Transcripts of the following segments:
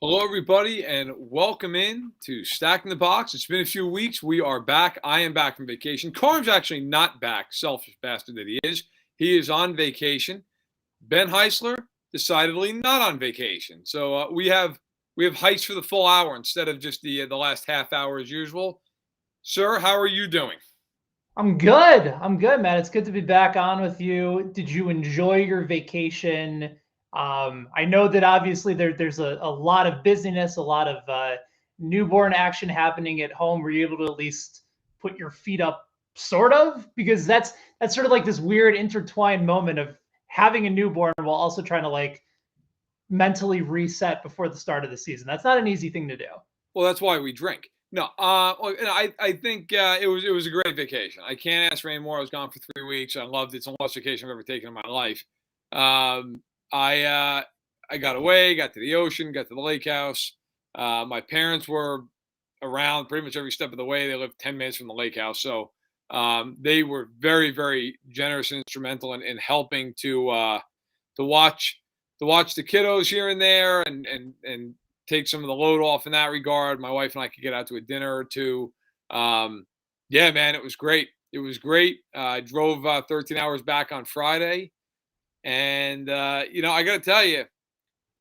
Hello, everybody, and welcome in to Stacking the Box. It's been a few weeks. We are back. I am back from vacation. Carm's actually not back, selfish bastard that he is. He is on vacation. Ben Heisler, decidedly not on vacation. So we have Heist for the full hour instead of just the last half hour as usual. Sir, how are you doing? I'm good. I'm good, man. It's good to be back on with you. Did you enjoy your vacation? I know that obviously there's a lot of busyness, a lot of newborn action happening at home. Were you able to at least put your feet up, sort of? Because that's sort of like this weird intertwined moment of having a newborn while also trying to like mentally reset before the start of the season. That's not an easy thing to do. Well, that's why we drink. No, I think it was a great vacation. I can't ask for any more. I was gone for 3 weeks. I loved it. It's the longest vacation I've ever taken in my life. Um, I got away, got to the ocean, got to the lake house. My parents were around pretty much every step of the way. They lived 10 minutes from the lake house, so they were very, very generous and instrumental in helping to watch the kiddos here and there and take some of the load off in that regard. My wife and I could get out to a dinner or two. Yeah, man, it was great. It was great. I drove 13 hours back on Friday, and I got to tell you,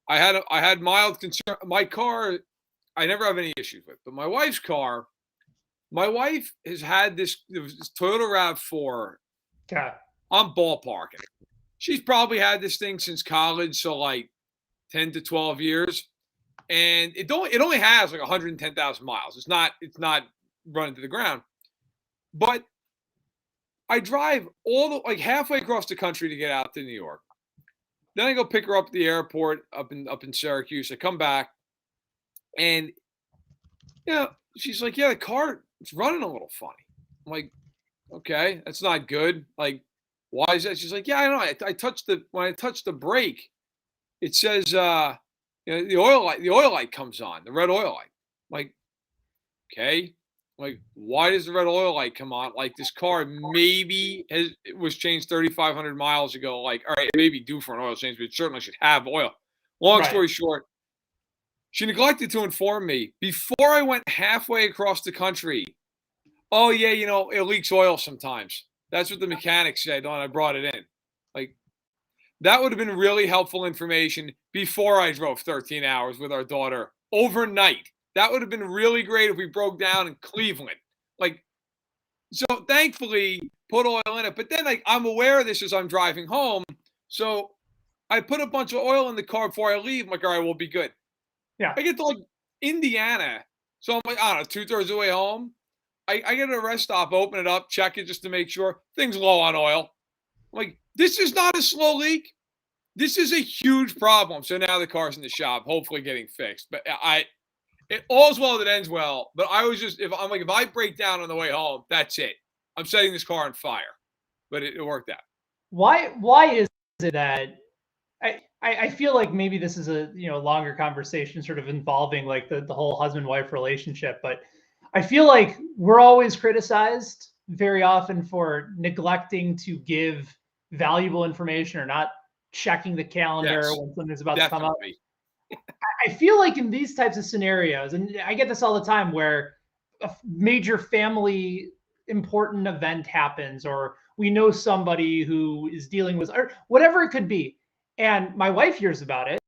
I had mild concern. My car, I never have any issues with, but my wife's car. My wife has had this Toyota RAV4. Okay. I'm ballparking. She's probably had this thing since college, so like 10 to 12 years, and it only has like 110,000 miles. It's not running to the ground, but I drive like halfway across the country to get out to New York. Then I go pick her up at the airport up in Syracuse. I come back, and she's like, "Yeah, the car it's running a little funny." I'm like, "Okay, that's not good. Like, why is that?" She's like, "Yeah, I don't know. I touched when I touched the brake, it says the oil light comes on, the red oil light." I'm like, okay. Like, why does the red oil light come on? Like, this car maybe it was changed 3,500 miles ago. Like, all right, it may be due for an oil change, but it certainly should have oil. Long Right. story short, she neglected to inform me before I went halfway across the country. Oh yeah, it leaks oil sometimes. That's what the mechanic said when I brought it in. Like, that would have been really helpful information before I drove 13 hours with our daughter overnight. That would have been really great if we broke down in Cleveland. Like, so thankfully, put oil in it. But then, like, I'm aware of this as I'm driving home. So I put a bunch of oil in the car before I leave. I'm like, all right, we'll be good. Yeah. I get to like Indiana. So I'm like, I don't know, 2/3 of the way home. I get at a rest stop, open it up, check it just to make sure things low on oil. I'm like, this is not a slow leak. This is a huge problem. So now the car's in the shop, hopefully getting fixed. But it all's well that ends well. But I was just, if I break down on the way home, that's it. I'm setting this car on fire. But it worked out. Why is it that I feel like maybe this is a longer conversation sort of involving like the whole husband wife relationship, but I feel like we're always criticized very often for neglecting to give valuable information or not checking the calendar Yes, when something's about to come up. definitely. I feel like in these types of scenarios, and I get this all the time, where a major family important event happens, or we know somebody who is dealing with, or whatever it could be, and my wife hears about it,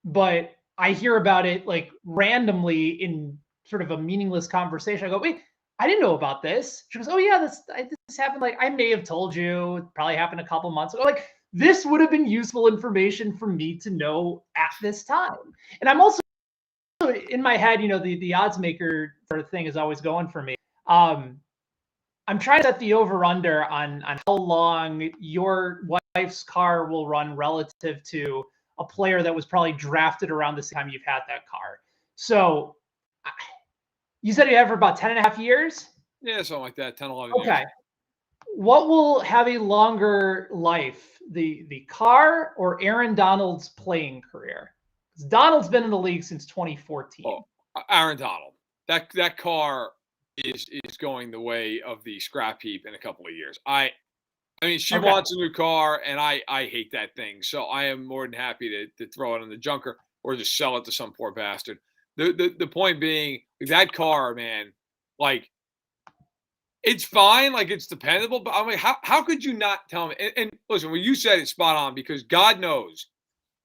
but I hear about it like randomly in sort of a meaningless conversation. I go, wait, I didn't know about this. She goes, oh yeah, this happened. Like I may have told you. It probably happened a couple months ago. Like this would have been useful information for me to know at this time. And I'm also in my head, the odds maker sort of thing is always going for me. I'm trying to set the over under on how long your wife's car will run relative to a player that was probably drafted around the same time you've had that car. So you said you have for about 10 and a half years? Yeah, something like that, 10, 11 years. Okay. What will have a longer life, the car or Aaron Donald's playing career? Because Donald's been in the league since 2014. Oh, Aaron Donald. That car is going the way of the scrap heap in a couple of years. I mean, she Okay. wants a new car, and I hate that thing. So I am more than happy to throw it in the junker or just sell it to some poor bastard. The point being, that car, man, like, it's fine, like, it's dependable, but I'm like, how could you not tell me? And listen, what you said is spot on, because God knows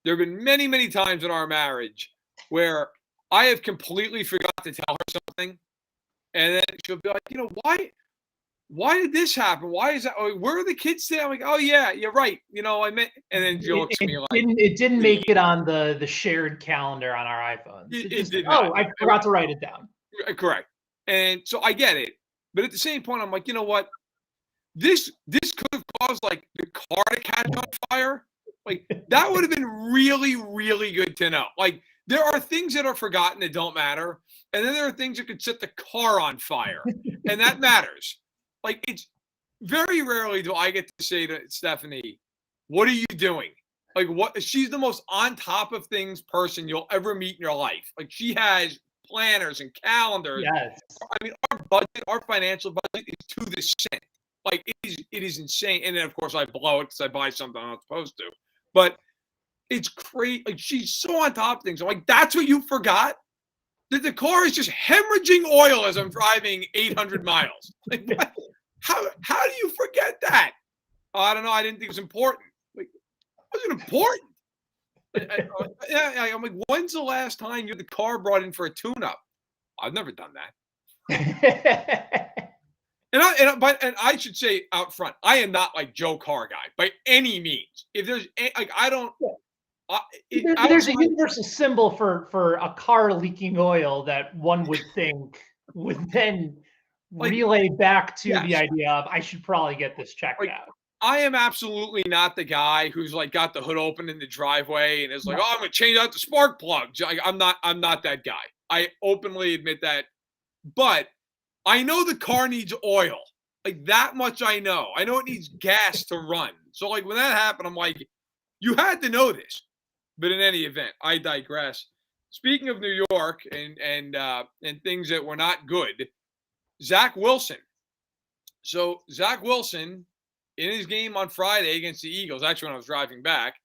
there have been many, many times in our marriage where I have completely forgot to tell her something, and then she'll be like, why did this happen? Why is that? Oh, where are the kids today? I'm like, oh yeah, you're right. I meant, and then she looks at me like, it didn't make it on the shared calendar on our iPhones. It did not. Oh, I forgot to write it down. Correct. And so I get it. But at the same point, I'm like, you know what? This could have caused like the car to catch on fire. Like, that would have been really, really good to know. Like, there are things that are forgotten that don't matter. And then there are things that could set the car on fire. And that matters. Like, it's very rarely do I get to say to Stephanie, what are you doing? Like, what? She's the most on top of things person you'll ever meet in your life. Like, she has planners and calendars. Yes. I mean, our budget, our financial budget is to the cent. Like, it is insane. And then, of course, I blow it because I buy something I'm not supposed to. But it's crazy. Like, she's so on top of things. I'm like, that's what you forgot? That the car is just hemorrhaging oil as I'm driving 800 miles. Like, what? How do you forget that? Oh, I don't know. I didn't think it was important. Like, it wasn't important. I'm like, when's the last time you had the car brought in for a tune-up? I've never done that. And I should say out front, I am not like Joe Car guy by any means. If there's like, I don't. There's a universal symbol for a car leaking oil that one would think would then relay back to the idea of, I should probably get this checked out. I am absolutely not the guy who's like got the hood open in the driveway and is like, oh, I'm gonna change out the spark plugs. I'm not that guy. I openly admit that. But I know the car needs oil. Like, that much I know. I know it needs gas to run. So like, when that happened, I'm like, you had to know this. But in any event, I digress. Speaking of New York and things that were not good, Zach Wilson. So Zach Wilson, in his game on Friday against the Eagles, actually when I was driving back,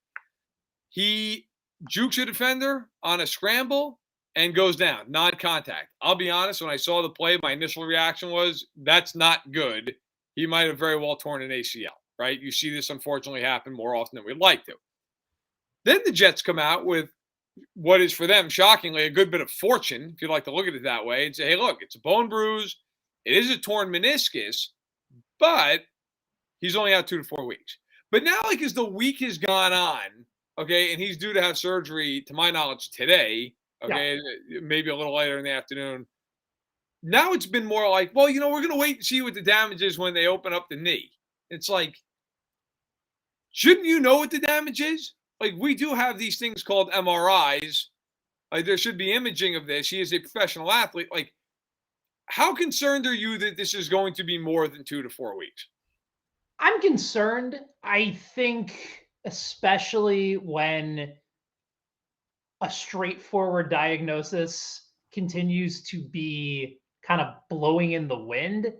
he jukes a defender on a scramble and goes down, non-contact. I'll be honest, when I saw the play, my initial reaction was, that's not good. He might have very well torn an ACL, right? You see this unfortunately happen more often than we'd like to. Then the Jets come out with what is for them, shockingly, a good bit of fortune, if you'd like to look at it that way, and say, hey, look, it's a bone bruise. It is a torn meniscus, but he's only out 2 to 4 weeks. But now, like, as the week has gone on, okay, and he's due to have surgery, to my knowledge, today, okay, maybe a little later in the afternoon. Now it's been more like, well, we're going to wait and see what the damage is when they open up the knee. It's like, shouldn't you know what the damage is? Like, we do have these things called MRIs. Like, there should be imaging of this. He is a professional athlete. Like, how concerned are you that this is going to be more than 2 to 4 weeks? I'm concerned. I think especially when a straightforward diagnosis continues to be kind of blowing in the wind,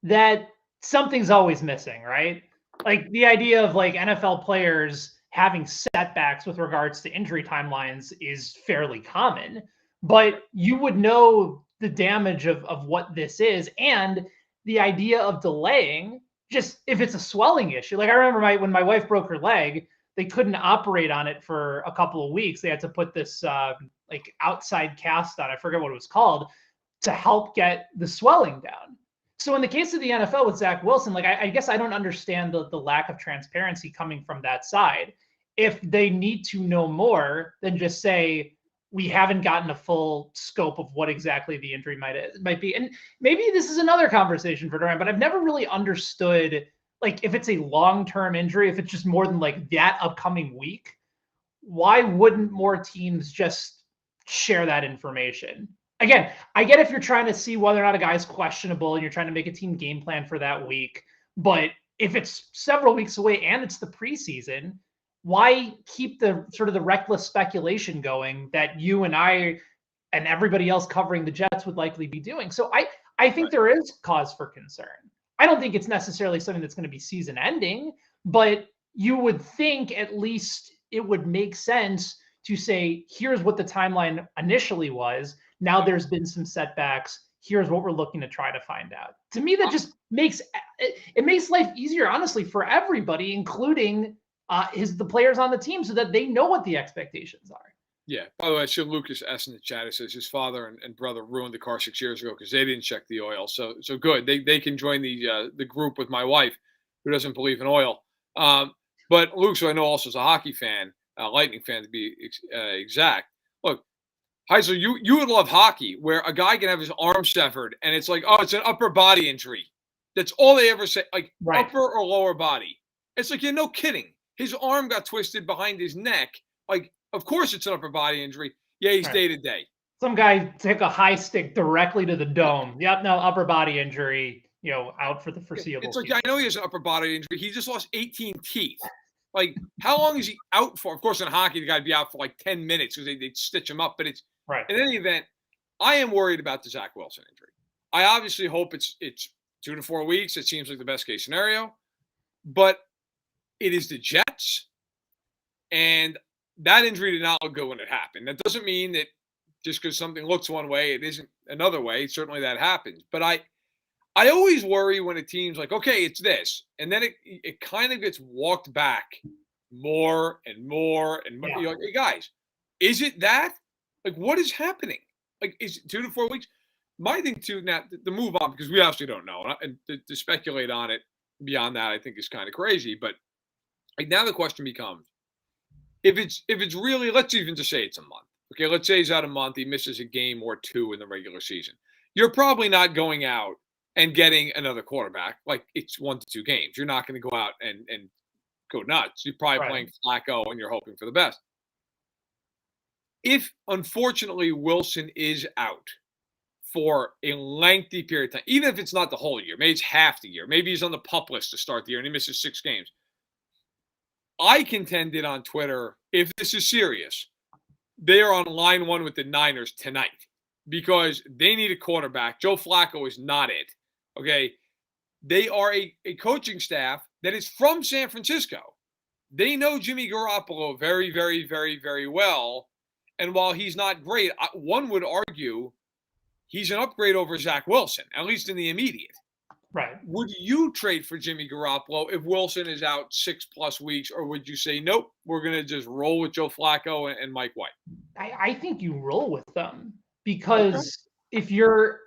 that something's always missing, right? Like, the idea of like NFL players having setbacks with regards to injury timelines is fairly common, but you would know the damage of what this is, and the idea of delaying, just if it's a swelling issue. Like, I remember when my wife broke her leg, they couldn't operate on it for a couple of weeks. They had to put this like outside cast on, I forget what it was called, to help get the swelling down. So in the case of the NFL with Zach Wilson, like, I guess I don't understand the lack of transparency coming from that side. If they need to know more than just say, we haven't gotten a full scope of what exactly the injury might be. And maybe this is another conversation for Verderame, but I've never really understood, like, if it's a long-term injury, if it's just more than like that upcoming week, why wouldn't more teams just share that information? Again, I get if you're trying to see whether or not a guy's questionable and you're trying to make a team game plan for that week, but if it's several weeks away and it's the preseason, why keep the sort of the reckless speculation going that you and I and everybody else covering the Jets would likely be doing? So I think there is cause for concern. I don't think it's necessarily something that's going to be season ending, but you would think at least it would make sense to say, here's what the timeline initially was. Now there's been some setbacks. Here's what we're looking to try to find out. To me, that just makes life easier, honestly, for everybody, including the players on the team, so that they know what the expectations are. Yeah. By the way, I see Lucas S in the chat. It says his father and brother ruined the car 6 years ago because they didn't check the oil. So good. They can join the group with my wife, who doesn't believe in oil. But Luke, so I know also is a hockey fan, Lightning fan to be exact. Look, Heisler, you would love hockey where a guy can have his arm severed and it's like, oh, it's an upper body injury. That's all they ever say, like upper or lower body. It's like, yeah, no kidding. His arm got twisted behind his neck. Like, of course it's an upper body injury. Yeah, he's day to day. Some guy took a high stick directly to the dome. Yep, no, upper body injury, out for the foreseeable future. It's like, I know he has an upper body injury. He just lost 18 teeth. Like, how long is he out for? Of course, in hockey, the guy'd be out for like 10 minutes because they'd stitch him up. But it's in any event, I am worried about the Zach Wilson injury. I obviously hope it's 2 to 4 weeks. It seems like the best case scenario. But it is the Jets. And that injury did not look good when it happened. That doesn't mean that just because something looks one way, it isn't another way. Certainly that happens. But I always worry when a team's like, okay, it's this. And then it kind of gets walked back more and more and more. You're like, hey, guys, is it that? Like, what is happening? Like, is it 2 to 4 weeks? My thing, too, now, to move on, because we actually don't know. And to speculate on it beyond that, I think is kind of crazy. But like, now the question becomes, if it's really, let's even just say it's a month. Okay, let's say he's out a month. He misses a game or two in the regular season. You're probably not going out and getting another quarterback. Like, it's 1 to 2 games. You're not going to go out and go nuts. You're probably playing Flacco and you're hoping for the best. If, unfortunately, Wilson is out for a lengthy period of time, even if it's not the whole year, maybe it's half the year, maybe he's on the PUP list to start the year and he misses 6 games. I contended on Twitter, if this is serious, they are on line 1 with the Niners tonight because they need a quarterback. Joe Flacco is not it. Okay. They are a coaching staff that is from San Francisco. They know Jimmy Garoppolo very, very, very, very well. And while he's not great, one would argue he's an upgrade over Zach Wilson, at least in the immediate. Right. Would you trade for Jimmy Garoppolo if Wilson is out 6+ weeks, or would you say, nope, we're going to just roll with Joe Flacco and Mike White? I think you roll with them because if you're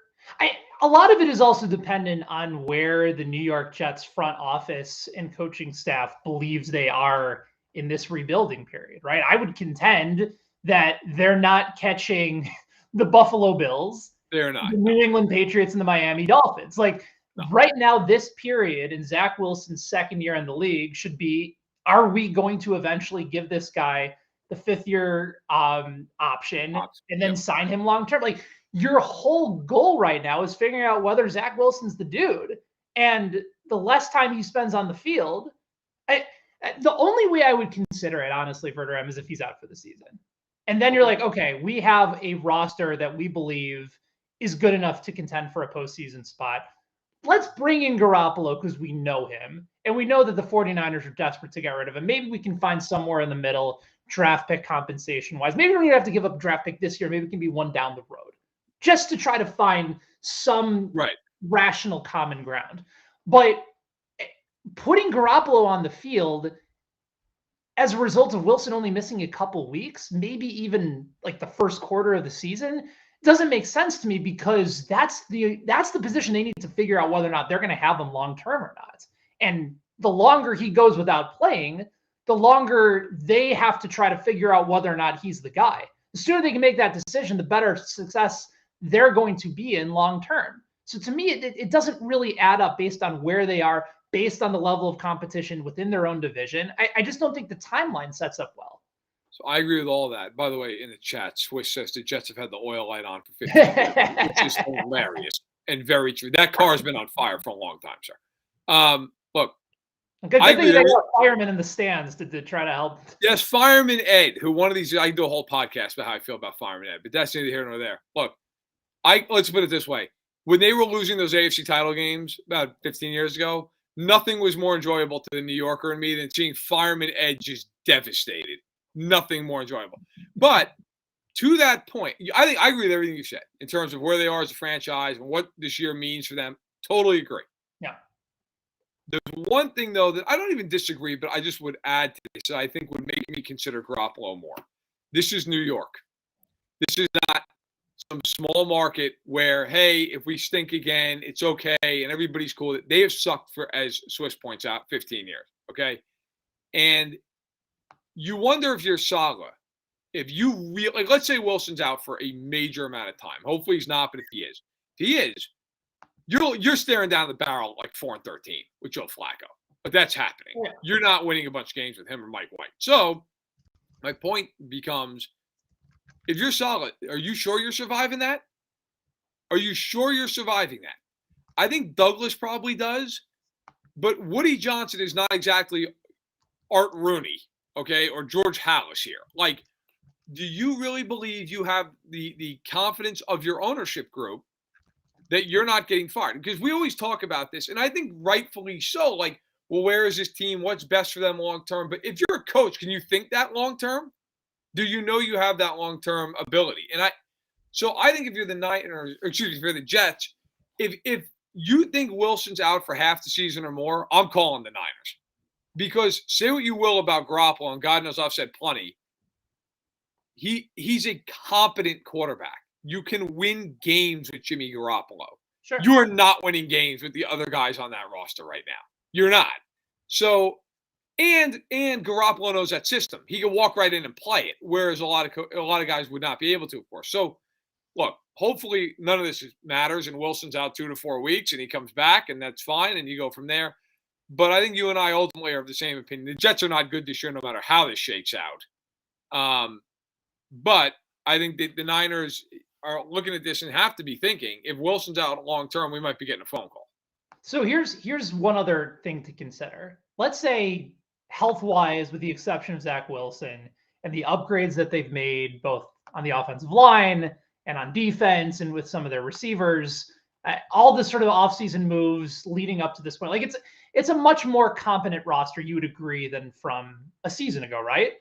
a lot of it is also dependent on where the New York Jets front office and coaching staff believes they are in this rebuilding period, right? I would contend that they're not catching the Buffalo Bills, they're not, the New England Patriots, and the Miami Dolphins. Like, right now, this period in Zach Wilson's second year in the league should be, are we going to eventually give this guy the 5th-year option and then sign him long-term? Like, your whole goal right now is figuring out whether Zach Wilson's the dude. And the less time he spends on the field, the only way I would consider it, honestly, Verderame, is if he's out for the season. And then you're like, okay, we have a roster that we believe is good enough to contend for a postseason spot. Let's bring in Garoppolo because we know him. And we know that the 49ers are desperate to get rid of him. Maybe we can find somewhere in the middle, draft pick compensation-wise. Maybe we don't even have to give up a draft pick this year. Maybe it can be one down the road, just to try to find some rational common ground. But putting Garoppolo on the field as a result of Wilson only missing a couple weeks, maybe even like the first quarter of the season, doesn't make sense to me because that's the position they need to figure out whether or not they're going to have him long-term or not. And the longer he goes without playing, the longer they have to try to figure out whether or not he's the guy. The sooner they can make that decision, the better success they're going to be in long-term. So to me, it doesn't really add up based on where they are, based on the level of competition within their own division. I just don't think the timeline sets up well. So I agree with all that. By the way, in the chat, Swish says the Jets have had the oil light on for 50 years, which is hilarious and very true. That car has been on fire for a long time, sir. Look, good thing you got a fireman in the stands to try to help. Yes, Fireman Ed, who one of these, I can do a whole podcast about how I feel about Fireman Ed, but that's neither here nor there. Look, let's put it this way. When they were losing those AFC title games about 15 years ago, nothing was more enjoyable to the New Yorker and me than seeing Fireman Ed just devastated. Nothing more enjoyable. But to that point, I agree with everything you said in terms of where they are as a franchise and what this year means for them. Totally agree. Yeah. There's one thing, though, that I don't even disagree, but I just would add to this that I think would make me consider Garoppolo more. This is New York. This is not some small market where, hey, if we stink again, it's okay, and everybody's cool. They have sucked for, as Swiss points out, 15 years, okay? And you wonder if you're Saleh, if you really, like, let's say Wilson's out for a major amount of time. Hopefully he's not, but if he is, you're staring down the barrel like 4-13 with Joe Flacco. But that's happening. Yeah. You're not winning a bunch of games with him or Mike White. So my point becomes, if you're Saleh, are you sure you're surviving that? Are you sure you're surviving that? I think Douglas probably does, but Woody Johnson is not exactly Art Rooney, okay, or George Halas here. Like, do you really believe you have the confidence of your ownership group that you're not getting fired? Because we always talk about this, and I think rightfully so. Like, well, where is this team? What's best for them long term? But if you're a coach, can you think that long term? Do you know you have that long term ability? And so I think if you're the Niners, or excuse me, if you're the Jets, if you think Wilson's out for half the season or more, I'm calling the Niners. Because say what you will about Garoppolo, and God knows I've said plenty, he's a competent quarterback. You can win games with Jimmy Garoppolo. Sure. You are not winning games with the other guys on that roster right now. You're not. So, and Garoppolo knows that system. He can walk right in and play it, whereas a lot of guys would not be able to, of course. So, look, hopefully none of this matters, and Wilson's out 2 to 4 weeks, and he comes back, and that's fine, and you go from there. But I think you and I ultimately are of the same opinion. The Jets are not good this year, no matter how this shakes out. But I think that the Niners are looking at this and have to be thinking, if Wilson's out long term, we might be getting a phone call. So here's one other thing to consider. Let's say health-wise, with the exception of Zach Wilson and the upgrades that they've made both on the offensive line and on defense and with some of their receivers, all this sort of offseason moves leading up to this point, like it's a much more competent roster, you would agree, than from a season ago, right?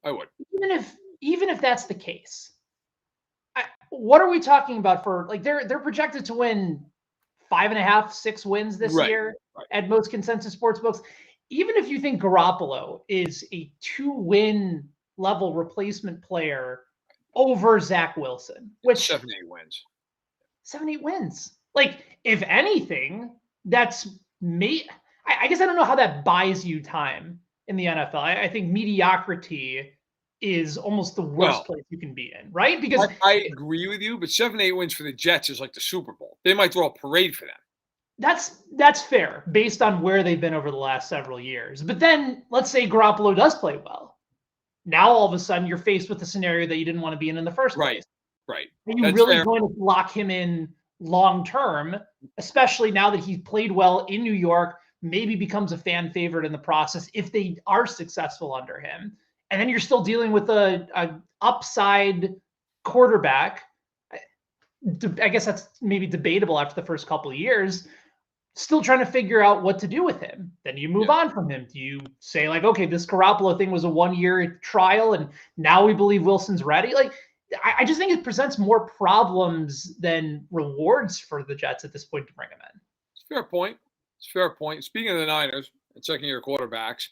I would. Even if that's the case, what are we talking about for, like, they're projected to win 5.5, 6 wins this year at most consensus sports books. Even if you think Garoppolo is a 2-win level replacement player over Zach Wilson, which 7-8 wins. 7-8 wins. Like, if anything, that's me. I guess I don't know how that buys you time in the NFL. I think mediocrity is almost the worst place you can be in, right? Because I agree with you, but 7-8 wins for the Jets is like the Super Bowl. They might throw a parade for them. That's fair based on where they've been over the last several years. But then let's say Garoppolo does play well. Now all of a sudden you're faced with the scenario that you didn't want to be in the first place. Right. Are you really going to lock him in long term, especially now that he's played well in New York, maybe becomes a fan favorite in the process if they are successful under him? And then you're still dealing with a upside quarterback. I guess that's maybe debatable after the first couple of years. Still trying to figure out what to do with him. Then you move on from him. Do you say, like, okay, this Garoppolo thing was a 1-year trial, and now we believe Wilson's ready? Like, I just think it presents more problems than rewards for the Jets at this point to bring him in. It's a fair point. Speaking of the Niners and second-year quarterbacks,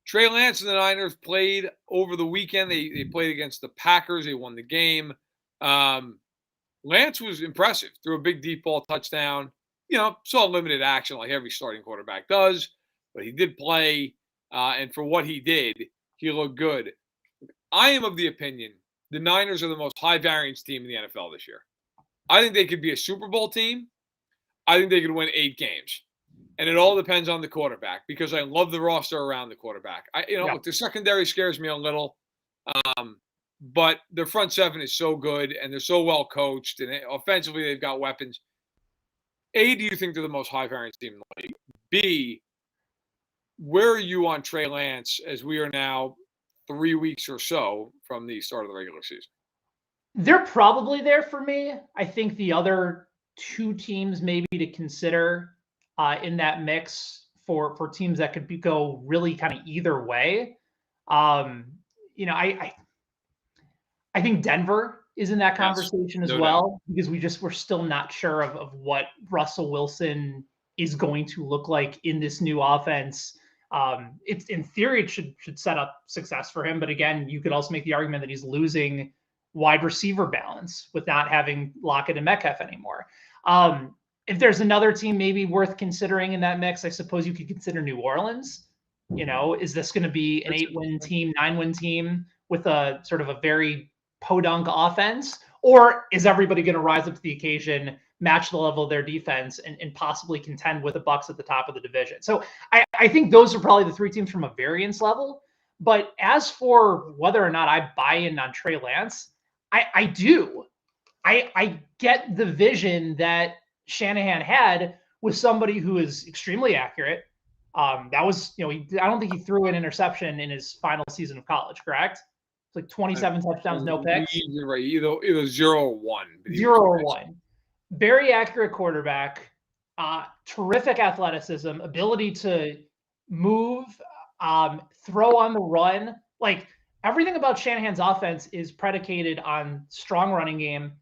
Trey Lance and the Niners played over the weekend. They played against the Packers. They won the game. Lance was impressive. Threw a big deep ball touchdown. Saw limited action like every starting quarterback does, but he did play. And for what he did, he looked good. I am of the opinion the Niners are the most high-variance team in the NFL this year. I think they could be a Super Bowl team. I think they could win 8 games. And it all depends on the quarterback, because I love the roster around the quarterback. Look, the secondary scares me a little, but their front seven is so good and they're so well coached, and offensively they've got weapons. A, do you think they're the most high variance team in the league? B, where are you on Trey Lance as we are now 3 weeks or so from the start of the regular season? They're probably there for me. I think the other 2 teams maybe to consider in that mix for teams that could go really kind of either way. I think Denver is in that conversation as well, because we're still not sure of what Russell Wilson is going to look like in this new offense. It's in theory, it should set up success for him. But again, you could also make the argument that he's losing wide receiver balance with not having Lockett and Metcalf anymore. If there's another team maybe worth considering in that mix, I suppose you could consider New Orleans. Is this going to be an 8-win team, 9-win team with a sort of a very podunk offense? Or is everybody going to rise up to the occasion, match the level of their defense, and possibly contend with the Bucs at the top of the division? So I think those are probably the three teams from a variance level. But as for whether or not I buy in on Trey Lance, I do. I get the vision that Shanahan had with somebody who is extremely accurate. That was, I don't think he threw an interception in his final season of college, correct? It's like 27 touchdowns, no picks. You're right. It was 0 or 1. 0 or 1. Very accurate quarterback, terrific athleticism, ability to move, throw on the run. Like, everything about Shanahan's offense is predicated on strong running game,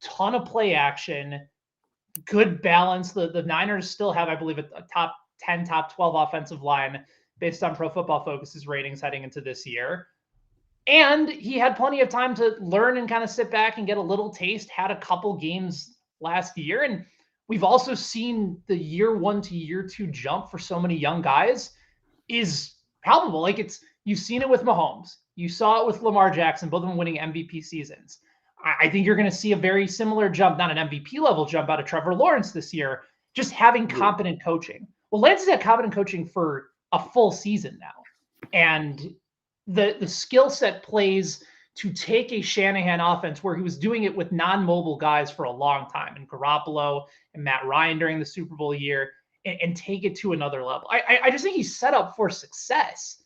ton of play action, good balance. The Niners still have, I believe, a top 10, top 12 offensive line based on Pro Football Focus's ratings heading into this year. And he had plenty of time to learn and kind of sit back and get a little taste, had a couple games last year. And we've also seen the year 1 to year 2 jump for so many young guys is palpable. Like, you've seen it with Mahomes. You saw it with Lamar Jackson, both of them winning MVP seasons. I think you're going to see a very similar jump, not an MVP level jump, out of Trevor Lawrence this year, just having competent coaching. Well, Lance has had competent coaching for a full season now. And the skill set plays to take a Shanahan offense where he was doing it with non-mobile guys for a long time, and Garoppolo and Matt Ryan during the Super Bowl year, and take it to another level. I just think he's set up for success.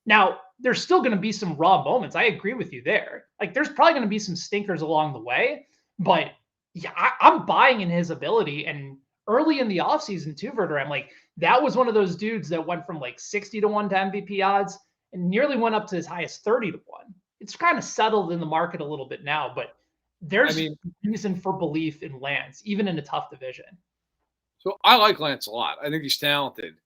Now, there's still going to be some raw moments. I agree with you there. Like, there's probably going to be some stinkers along the way, but yeah, I'm buying in his ability. And early in the offseason too, Verderame, like, that was one of those dudes that went from like 60 to 1 to MVP odds and nearly went up to as high as 30 to 1. It's kind of settled in the market a little bit now, but there's reason for belief in Lance, even in a tough division. So I like Lance a lot. I think he's talented.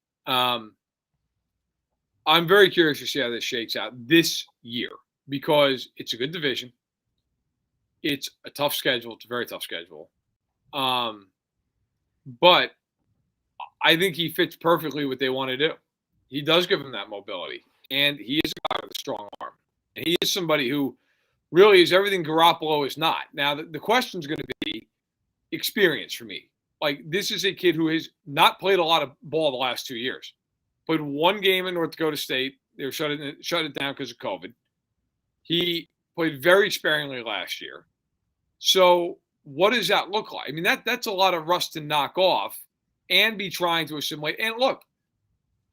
I'm very curious to see how this shakes out this year, because it's a good division. It's a tough schedule. It's a very tough schedule. But I think he fits perfectly what they want to do. He does give him that mobility, and he is a guy with a strong arm. And he is somebody who really is everything Garoppolo is not. Now, the question is going to be experience for me. Like, this is a kid who has not played a lot of ball the last 2 years. Played one game in North Dakota State. They were shut it down because of COVID. He played very sparingly last year. So what does that look like? I mean, that's a lot of rust to knock off and be trying to assimilate. And look,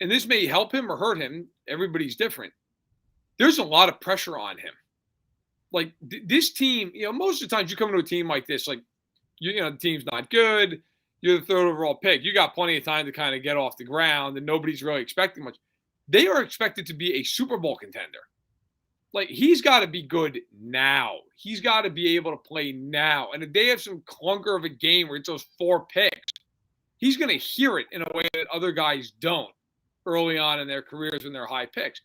and this may help him or hurt him. Everybody's different. There's a lot of pressure on him. Like, this team, most of the times you come into a team like this, like, the team's not good. You're the third overall pick. You got plenty of time to kind of get off the ground, and nobody's really expecting much. They are expected to be a Super Bowl contender. Like, he's got to be good now. He's got to be able to play now. And if they have some clunker of a game where it's those 4 picks, he's going to hear it in a way that other guys don't early on in their careers when they're high picks.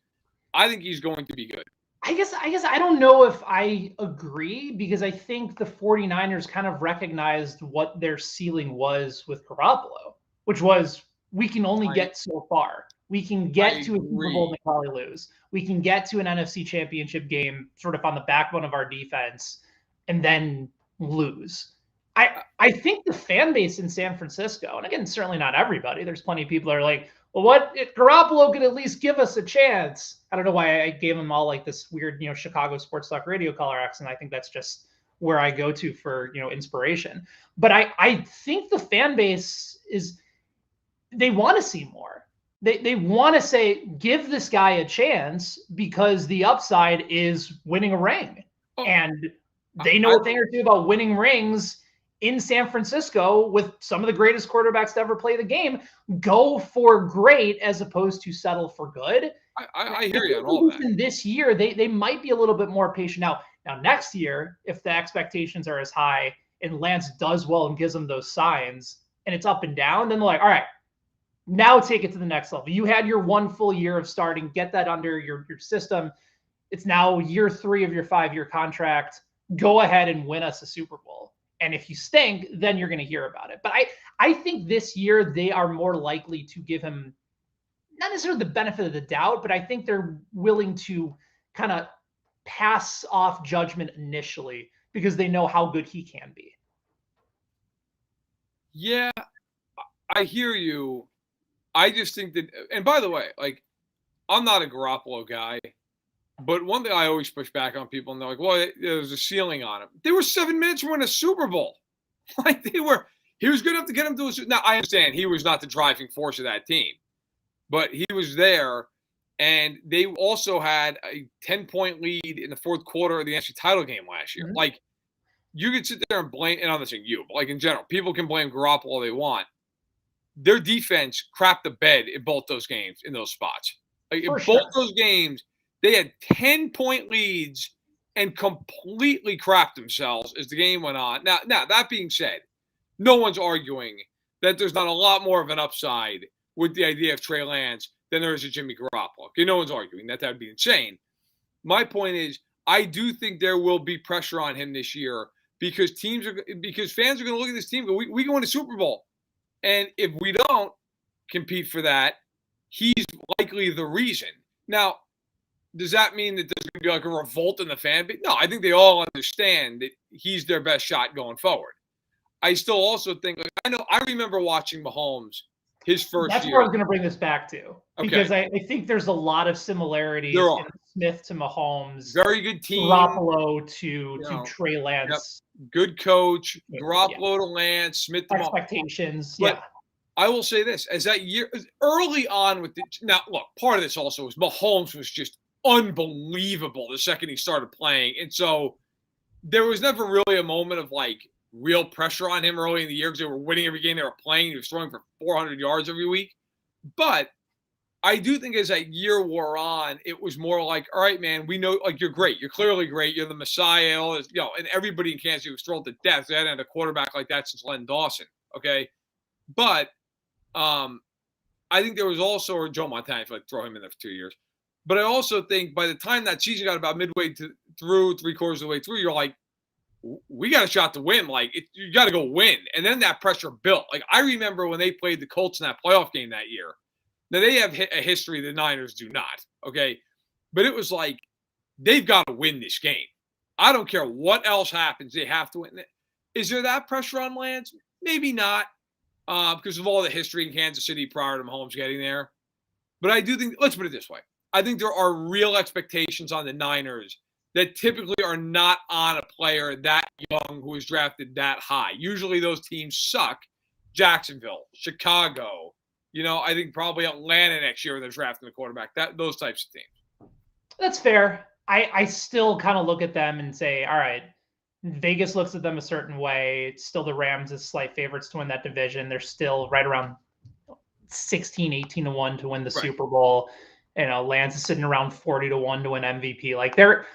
I think he's going to be good. I guess I don't know if I agree, because I think the 49ers kind of recognized what their ceiling was with Garoppolo, which was, we can only get so far. We can get to a Super Bowl and probably lose. We can get to an NFC Championship game sort of on the backbone of our defense and then lose. I think the fan base in San Francisco, and again, certainly not everybody, there's plenty of people that are like, well, what if Garoppolo could at least give us a chance? I don't know why I gave them all like this weird, Chicago sports talk radio caller accent. I think that's just where I go to for, inspiration. But I think the fan base they want to see more. They want to say, give this guy a chance, because the upside is winning a ring. And they know a thing or two about winning rings in San Francisco with some of the greatest quarterbacks to ever play the game. Go for great as opposed to settle for good. I hear you on all that. In this year, they might be a little bit more patient. Now next year, if the expectations are as high and Lance does well and gives them those signs and it's up and down, then they're like, all right, now take it to the next level. You had your 1 full year of starting, get that under your system. It's now year 3 of your 5-year contract. Go ahead and win us a Super Bowl. And if you stink, then you're going to hear about it. But I think this year they are more likely to give him not necessarily the benefit of the doubt, but I think they're willing to kind of pass off judgment initially because they know how good he can be. Yeah, I hear you. I just think that, and by the way, like, I'm not a Garoppolo guy, but one thing I always push back on people, and they're like, well, there's a ceiling on him. They were 7 minutes from winning a Super Bowl. Like, he was good enough to get him to a Super Bowl. Now, I understand he was not the driving force of that team, but he was there, and they also had a 10-point lead in the fourth quarter of the AFC title game last year. Mm-hmm. Like, you could sit there and blame, and I'm not saying you, but like in general, people can blame Garoppolo all they want. Their defense crapped the bed in both those games, in those spots. Like, in both those games, they had 10-point leads and completely crapped themselves as the game went on. Now, that being said, no one's arguing that there's not a lot more of an upside with the idea of Trey Lance than there is a Jimmy Garoppolo. Okay, no one's arguing that. That would be insane. My point is, I do think there will be pressure on him this year because fans are going to look at this team and go, we can win a Super Bowl. And if we don't compete for that, he's likely the reason. Now, does that mean that there's going to be like a revolt in the fan base? No, I think they all understand that he's their best shot going forward. I still also think, like, I remember watching Mahomes his first year. That's where I was going to bring this back to. Because I think there's a lot of similarities in Smith to Mahomes. Very good team. Garoppolo to Trey Lance. Yep. Good coach. Garoppolo to Lance. Smith to expectations. But I will say this. As that year, early on with now, look, part of this also was Mahomes was just unbelievable the second he started playing. And so there was never really a moment of like real pressure on him early in the year because they were winning every game they were playing. He was throwing for 400 yards every week. But I do think as that year wore on, it was more like, all right, man, we know, like, you're great. You're clearly great. You're the Messiah. All this, and everybody in Kansas City was thrilled to death. They hadn't had a quarterback like that since Len Dawson. Okay. But I think there was also, or Joe Montana, if I throw him in there for 2 years. But I also think by the time that season got about midway through, 3/4 of the way through, you're like, we got a shot to win. Like, you got to go win. And then that pressure built. Like, I remember when they played the Colts in that playoff game that year. Now, they have a history the Niners do not, okay? But it was like, they've got to win this game. I don't care what else happens. They have to win it. Is there that pressure on Lance? Maybe not, because of all the history in Kansas City prior to Mahomes getting there. But I do think, let's put it this way. I think there are real expectations on the Niners that typically are not on a player that young who is drafted that high. Usually those teams suck. Jacksonville, Chicago, I think probably Atlanta next year they're drafting a quarterback. Those types of teams. That's fair. I still kind of look at them and say, all right, Vegas looks at them a certain way. It's still the Rams as slight favorites to win that division. They're still right around 16, 18-1 to win the Super Bowl. Lance is sitting around 40-1 to win MVP. Like, there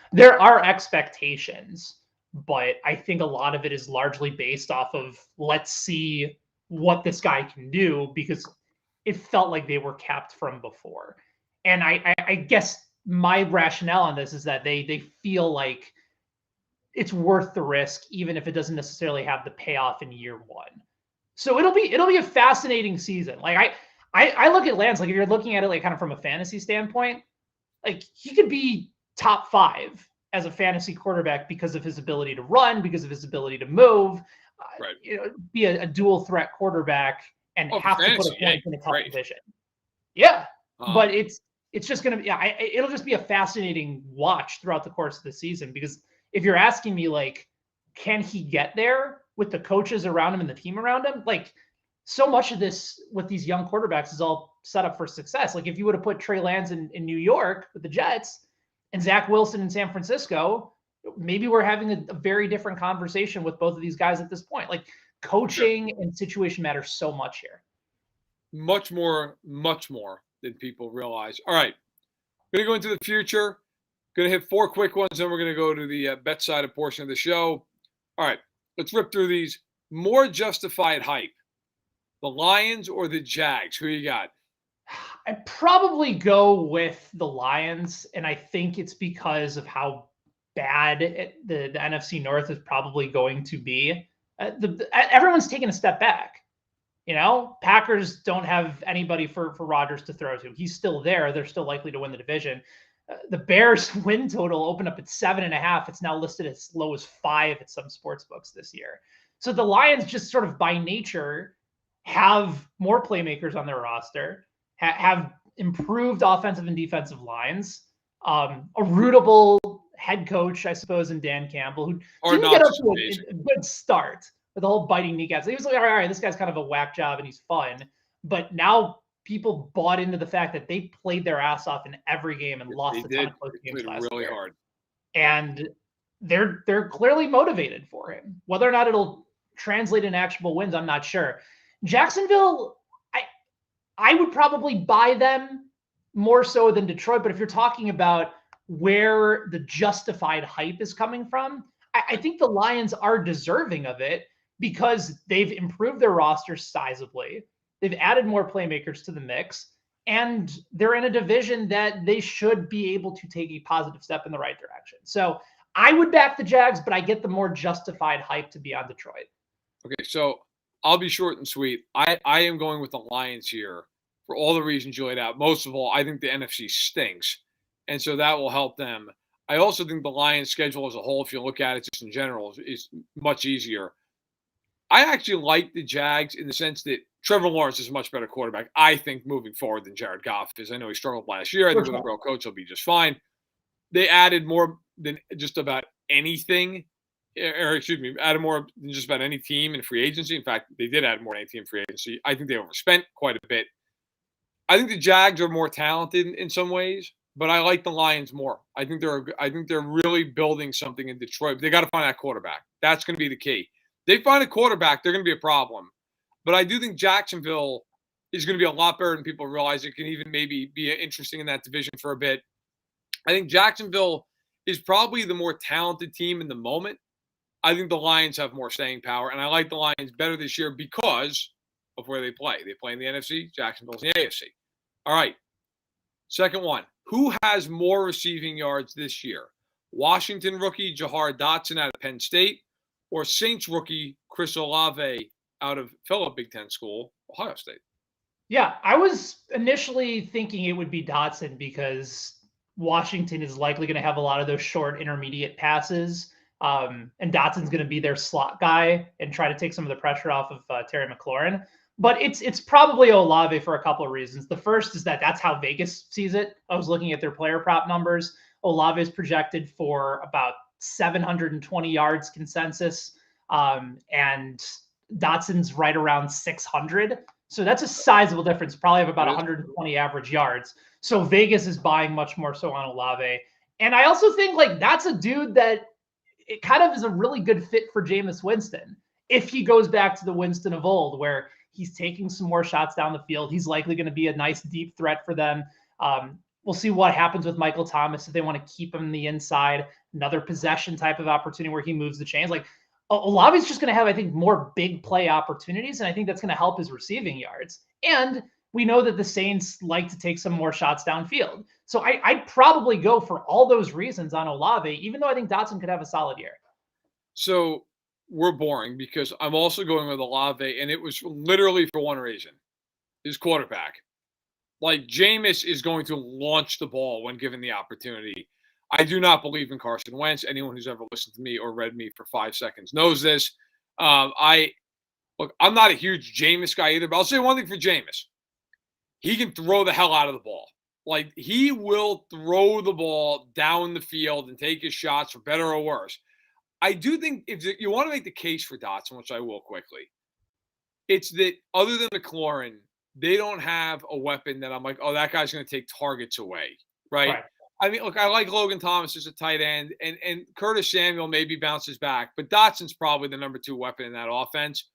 are expectations, but I think a lot of it is largely based off of let's see what this guy can do because it felt like they were capped from before. And I guess my rationale on this is that they feel like it's worth the risk, even if it doesn't necessarily have the payoff in year one. So it'll be a fascinating season. Like I look at Lance, like if you're looking at it like kind of from a fantasy standpoint, like he could be top 5 as a fantasy quarterback because of his ability to run, because of his ability to move, be a dual threat quarterback and have to put a point in a tough division. Yeah. But it's just going to be, it'll just be a fascinating watch throughout the course of the season, because if you're asking me, like, can he get there with the coaches around him and the team around him? Like, so much of this with these young quarterbacks is all set up for success. Like, if you would have put Trey Lance in New York with the Jets and Zach Wilson in San Francisco, maybe we're having a very different conversation with both of these guys at this point. Like, coaching and situation matters so much here. Much more than people realize. All right. Going to go into the future. Going to hit 4 quick ones, then we're going to go to the bet-sided portion of the show. All right, let's rip through these. More justified hype, the Lions or the Jags? Who you got? I'd probably go with the Lions, and I think it's because of how bad the NFC North is probably going to be. Everyone's taking a step back. Packers don't have anybody for Rodgers to throw to. He's still there. They're still likely to win the division. The Bears win total opened up at 7.5. It's now listed as low as 5 at some sports books this year. So the Lions just sort of by nature have more playmakers on their roster, have improved offensive and defensive lines, a rootable head coach, I suppose, in Dan Campbell, who didn't get up to a good start with the whole biting kneecaps. He was like, all right, this guy's kind of a whack job and he's fun. But now people bought into the fact that they played their ass off in every game and lost a ton of close games last year. Hard. And they're clearly motivated for him. Whether or not it'll translate into actionable wins, I'm not sure. Jacksonville, I would probably buy them more so than Detroit. But if you're talking about where the justified hype is coming from, I think the Lions are deserving of it because they've improved their roster sizably. They've added more playmakers to the mix, and they're in a division that they should be able to take a positive step in the right direction. So I would back the Jags, but I get the more justified hype to be on Detroit. Okay, so I'll be short and sweet. I am going with the Lions here for all the reasons you laid out. Most of all, I think the NFC stinks, and so that will help them. I also think the Lions' schedule as a whole, if you look at it just in general, is much easier. I actually like the Jags in the sense that Trevor Lawrence is a much better quarterback, I think, moving forward than Jared Goff is. I know he struggled last year. I think with a real coach, he'll be just fine. They added more than just about anything, added more than just about any team in free agency. In fact, they did add more than any team in free agency. I think they overspent quite a bit. I think the Jags are more talented in some ways, but I like the Lions more. I think they're really building something in Detroit. They got to find that quarterback. That's going to be the key. They find a quarterback, they're going to be a problem. But I do think Jacksonville is going to be a lot better than people realize. It can even maybe be interesting in that division for a bit. I think Jacksonville is probably the more talented team in the moment. I think the Lions have more staying power, and I like the Lions better this year because of where they play. They play in the NFC, Jacksonville's in the AFC. All right, second one. Who has more receiving yards this year? Washington rookie Jahar Dotson out of Penn State or Saints rookie Chris Olave out of fellow Big Ten school, Ohio State? Yeah, I was initially thinking it would be Dotson because Washington is likely going to have a lot of those short intermediate passes. And Dotson's going to be their slot guy and try to take some of the pressure off of Terry McLaurin. But it's probably Olave for a couple of reasons. The first is that's how Vegas sees it. I was looking at their player prop numbers. Olave is projected for about 720 yards consensus. And Dotson's right around 600. So that's a sizable difference, probably of about 120 average yards. So Vegas is buying much more so on Olave. And I also think that's a dude that it kind of is a really good fit for Jameis Winston. If he goes back to the Winston of old, where he's taking some more shots down the field, he's likely going to be a nice deep threat for them. We'll see what happens with Michael Thomas if they want to keep him the inside, another possession type of opportunity where he moves the chains. Olave's just going to have, I think, more big play opportunities, and I think that's going to help his receiving yards. And we know that the Saints like to take some more shots downfield. So I'd probably go for all those reasons on Olave, even though I think Dotson could have a solid year. So we're boring because I'm also going with Olave, and it was literally for one reason. His quarterback. Jameis is going to launch the ball when given the opportunity. I do not believe in Carson Wentz. Anyone who's ever listened to me or read me for 5 seconds knows this. I'm not a huge Jameis guy either, but I'll say one thing for Jameis. He can throw the hell out of the ball. He will throw the ball down the field and take his shots for better or worse. I do think if you want to make the case for Dotson, which I will quickly, it's that other than McLaurin, they don't have a weapon that I'm like, oh, that guy's going to take targets away, right? I mean, look, I like Logan Thomas as a tight end, and Curtis Samuel maybe bounces back, but Dotson's probably the number 2 weapon in that offense.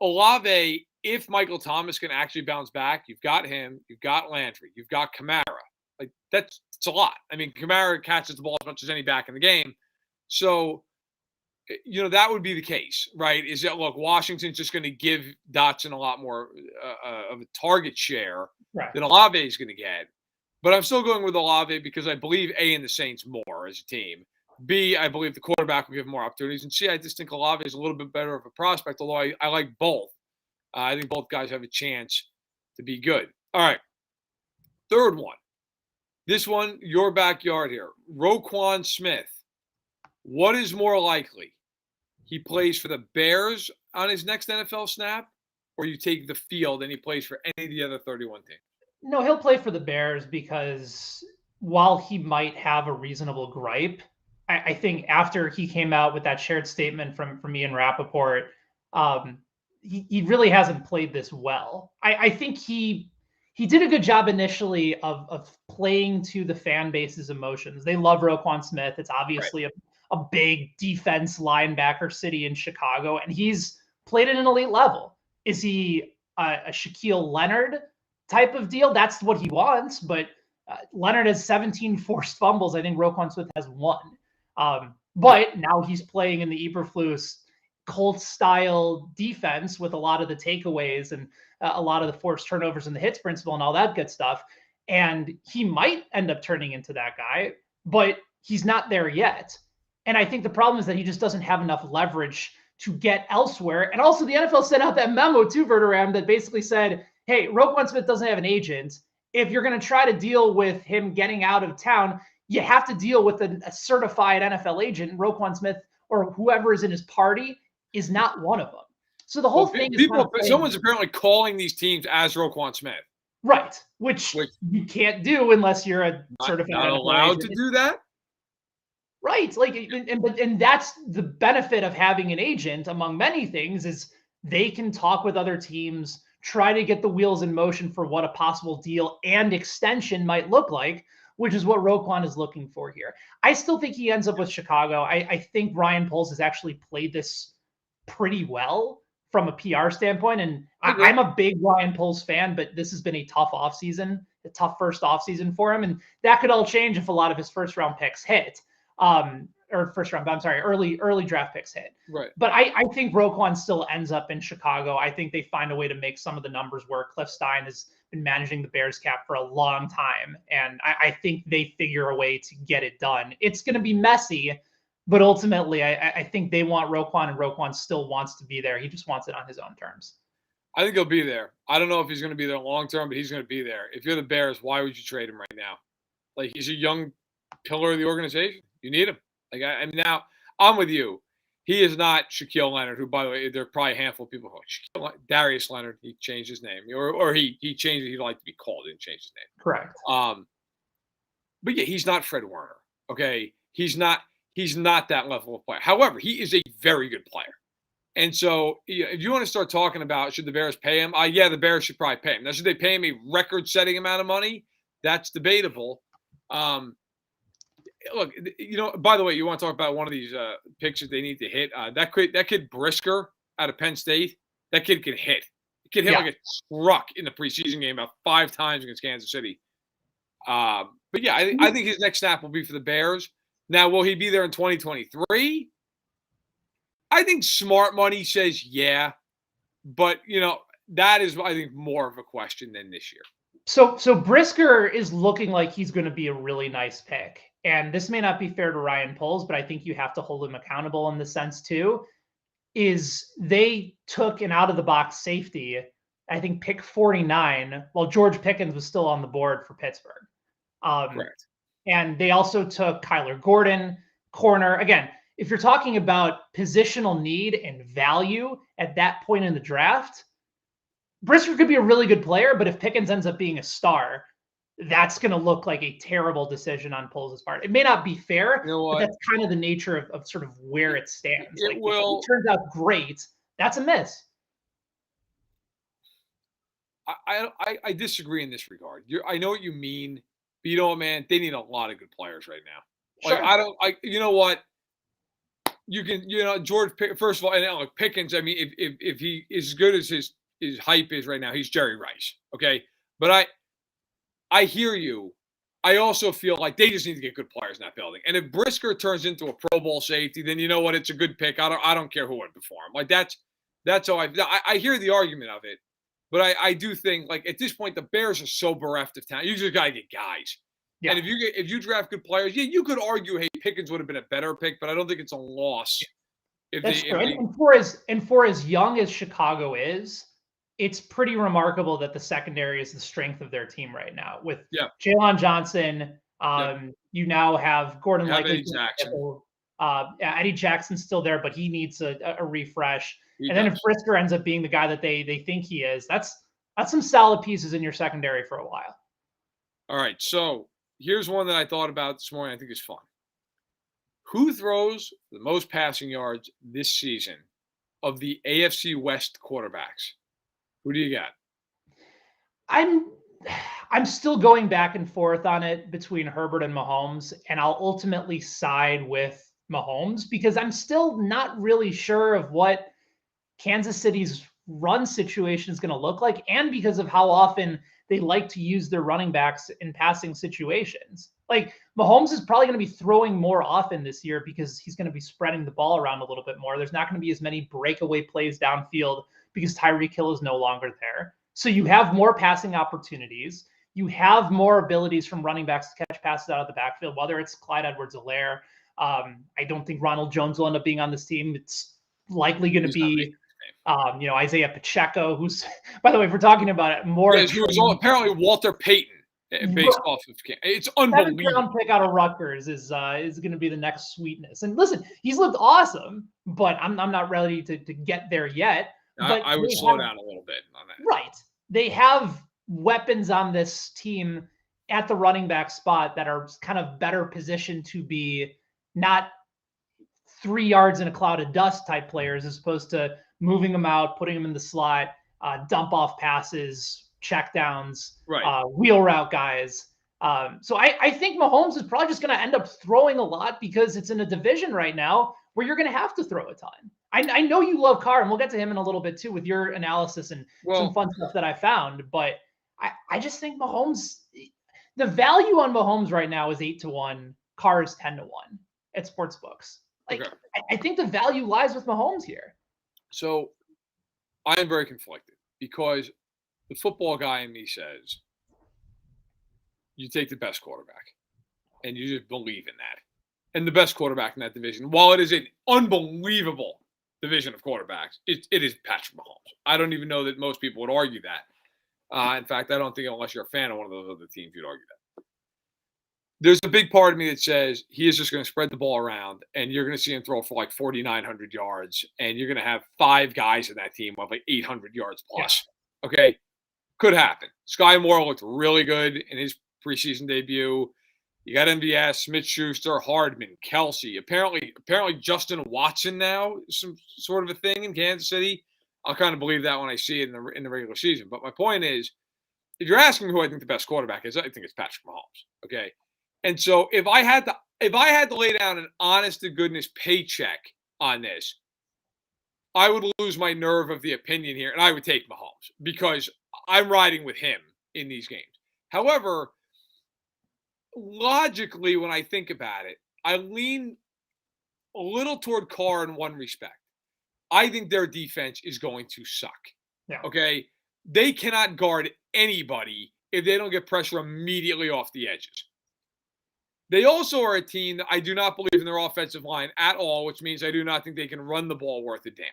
Olave, if Michael Thomas can actually bounce back, you've got him, you've got Landry, you've got Kamara. That's a lot. I mean, Kamara catches the ball as much as any back in the game. So, that would be the case, right? Is that, look, Washington's just going to give Dotson a lot more of a target share than Olave is going to get. But I'm still going with Olave because I believe, A, in the Saints more as a team. B, I believe the quarterback will give more opportunities. And C, I just think Olave is a little bit better of a prospect, although I like both. I think both guys have a chance to be good. All right. Third one. This one, your backyard here. Roquan Smith. What is more likely? He plays for the Bears on his next NFL snap, or you take the field and he plays for any of the other 31 teams? No, he'll play for the Bears because while he might have a reasonable gripe, I think after he came out with that shared statement from Ian Rappaport, he really hasn't played this well. I think he did a good job initially of playing to the fan base's emotions. They love Roquan Smith. It's obviously a big defense linebacker city in Chicago, and he's played at an elite level. Is he a Shaquille Leonard type of deal? That's what he wants, but Leonard has 17 forced fumbles. I think Roquan Smith has 1. But now he's playing in the Eberflus Colts-style defense with a lot of the takeaways and a lot of the forced turnovers and the hits principle and all that good stuff. And he might end up turning into that guy, but he's not there yet. And I think the problem is that he just doesn't have enough leverage to get elsewhere. And also the NFL sent out that memo to Verderame that basically said, hey, Roquan Smith doesn't have an agent. If you're going to try to deal with him getting out of town, you have to deal with a certified NFL agent. Roquan Smith or whoever is in his party is not one of them. So the whole thing is someone's apparently calling these teams as Roquan Smith. Right, which you can't do unless you're a certified not NFL allowed agent. to do that. Right, and that's the benefit of having an agent, among many things, is they can talk with other teams, try to get the wheels in motion for what a possible deal and extension might look like, which is what Roquan is looking for here. I still think he ends up with Chicago. I think Ryan Poles has actually played this pretty well from a PR standpoint, and I'm a big Ryan Poles fan, but this has been a tough offseason, a tough first offseason for him, and that could all change if a lot of his first-round picks hit. Early draft picks hit. Right. But I think Roquan still ends up in Chicago. I think they find a way to make some of the numbers work. Cliff Stein has been managing the Bears cap for a long time, and I think they figure a way to get it done. It's going to be messy, but ultimately I think they want Roquan, and Roquan still wants to be there. He just wants it on his own terms. I think he'll be there. I don't know if he's going to be there long term, but he's going to be there. If you're the Bears, why would you trade him right now? Like, he's a young pillar of the organization. You need him. Like, I mean, now I'm with you. He is not Shaquille Leonard, who, by the way, there are probably a handful of people who Darius Leonard. He changed his name, or he changed it. He'd like to be called. He didn't change his name. Correct. But yeah, he's not Fred Warner. Okay, he's not that level of player. However, he is a very good player. And so, if you want to start talking about should the Bears pay him, yeah, the Bears should probably pay him. Now, should they pay him a record-setting amount of money? That's debatable. Look, by the way, you want to talk about one of these picks that they need to hit. That kid Brisker out of Penn State, that kid can hit. He can hit like a truck in the preseason game about 5 times against Kansas City. But yeah, I think his next snap will be for the Bears. Now, will he be there in 2023? I think smart money says yeah, but that is, I think, more of a question than this year. So Brisker is looking like he's going to be a really nice pick. And this may not be fair to Ryan Poles, but I think you have to hold him accountable in the sense too, is they took an out-of-the-box safety, I think pick 49, while George Pickens was still on the board for Pittsburgh. Correct. And they also took Kyler Gordon, corner. Again, if you're talking about positional need and value at that point in the draft, Brisker could be a really good player, but if Pickens ends up being a star, that's going to look like a terrible decision on Poles' part. It may not be fair, but that's kind of the nature of sort of where it stands. If it turns out great, that's a miss. I disagree in this regard. I know what you mean, but man, they need a lot of good players right now. Like, sure. You know what? You can, George, first of all, and look, Pickens, I mean, if he is as good as his hype is right now, he's Jerry Rice. Okay. But I hear you I also feel like they just need to get good players in that building. And if Brisker turns into a Pro Bowl safety, then you know what? It's a good pick. I don't care who went before him. Like that's how I hear the argument of it, but I do think like at this point the Bears are so bereft of talent. You just gotta get guys. Yeah. And if you draft good players, yeah, you could argue, hey, Pickens would have been a better pick, but I don't think it's a loss. That's true. And for as young as Chicago is, it's pretty remarkable that the secondary is the strength of their team right now. With Jalen Johnson, you now have Gordon Likely. Eddie Jackson. Eddie Jackson's still there, but he needs a refresh. Then if Brisker ends up being the guy that they think he is, that's some solid pieces in your secondary for a while. All right, so here's one that I thought about this morning. I think is fun. Who throws the most passing yards this season of the AFC West quarterbacks? Who do you got? I'm still going back and forth on it between Herbert and Mahomes, and I'll ultimately side with Mahomes because I'm still not really sure of what Kansas City's run situation is going to look like, and because of how often they like to use their running backs in passing situations. Like Mahomes is probably going to be throwing more often this year because he's going to be spreading the ball around a little bit more. There's not going to be as many breakaway plays downfield because Tyreek Hill is no longer there. So you have more passing opportunities. You have more abilities from running backs to catch passes out of the backfield, whether it's Clyde Edwards-Helaire. I don't think Ronald Jones will end up being on this team. It's likely going to be Isaiah Pacheco, who's, by the way, if we're talking about it more. He was apparently Walter Payton based off of it's unbelievable. 7th round pick out of Rutgers is going to be the next sweetness. And listen, he's looked awesome, but I'm not ready to get there yet. But I would slow down a little bit on that. Right. They have weapons on this team at the running back spot that are kind of better positioned to be not 3 yards in a cloud of dust type players as opposed to moving them out, putting them in the slot, dump off passes, check downs, wheel route guys. So I think Mahomes is probably just going to end up throwing a lot because it's in a division right now where you're going to have to throw a ton. I know you love Carr, and we'll get to him in a little bit too with your analysis and some fun stuff that I found. But I just think Mahomes, the value on Mahomes right now is 8-1. Carr is 10-1 at sportsbooks. I think the value lies with Mahomes here. So I am very conflicted because the football guy in me says you take the best quarterback and you just believe in that. And the best quarterback in that division, while it is an unbelievable division of quarterbacks, it is Patrick Mahomes. I don't even know that most people would argue that. In fact, I don't think unless you're a fan of one of those other teams, you'd argue that. There's a big part of me that says he is just going to spread the ball around, and you're going to see him throw for like 4,900 yards, and you're going to have 5 guys in that team with like 800 yards plus. Yeah. Okay? Could happen. Sky Moore looked really good in his preseason debut. You got MVS, Smith-Schuster, Hardman, Kelsey. Apparently Justin Watson now is some sort of a thing in Kansas City. I'll kind of believe that when I see it in the regular season. But my point is, if you're asking me who I think the best quarterback is, I think it's Patrick Mahomes. Okay, and so if I had to lay down an honest to goodness paycheck on this, I would lose my nerve of the opinion here, and I would take Mahomes because I'm riding with him in these games. However, logically, when I think about it, I lean a little toward Carr in one respect. I think their defense is going to suck. Yeah. Okay? They cannot guard anybody if they don't get pressure immediately off the edges. They also are a team that I do not believe in their offensive line at all, which means I do not think they can run the ball worth a damn.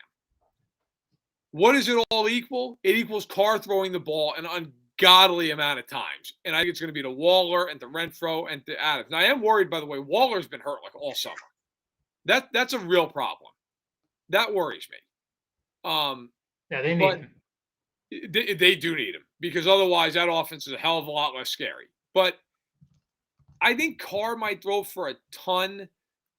What does it all equal? It equals Carr throwing the ball an ungodly amount of times. And I think it's going to be to Waller and to Renfro and to Adams. Now, I am worried, by the way, Waller's been hurt like all summer. That's a real problem. That worries me. Yeah, they need him. They do need him because otherwise that offense is a hell of a lot less scary. But I think Carr might throw for a ton.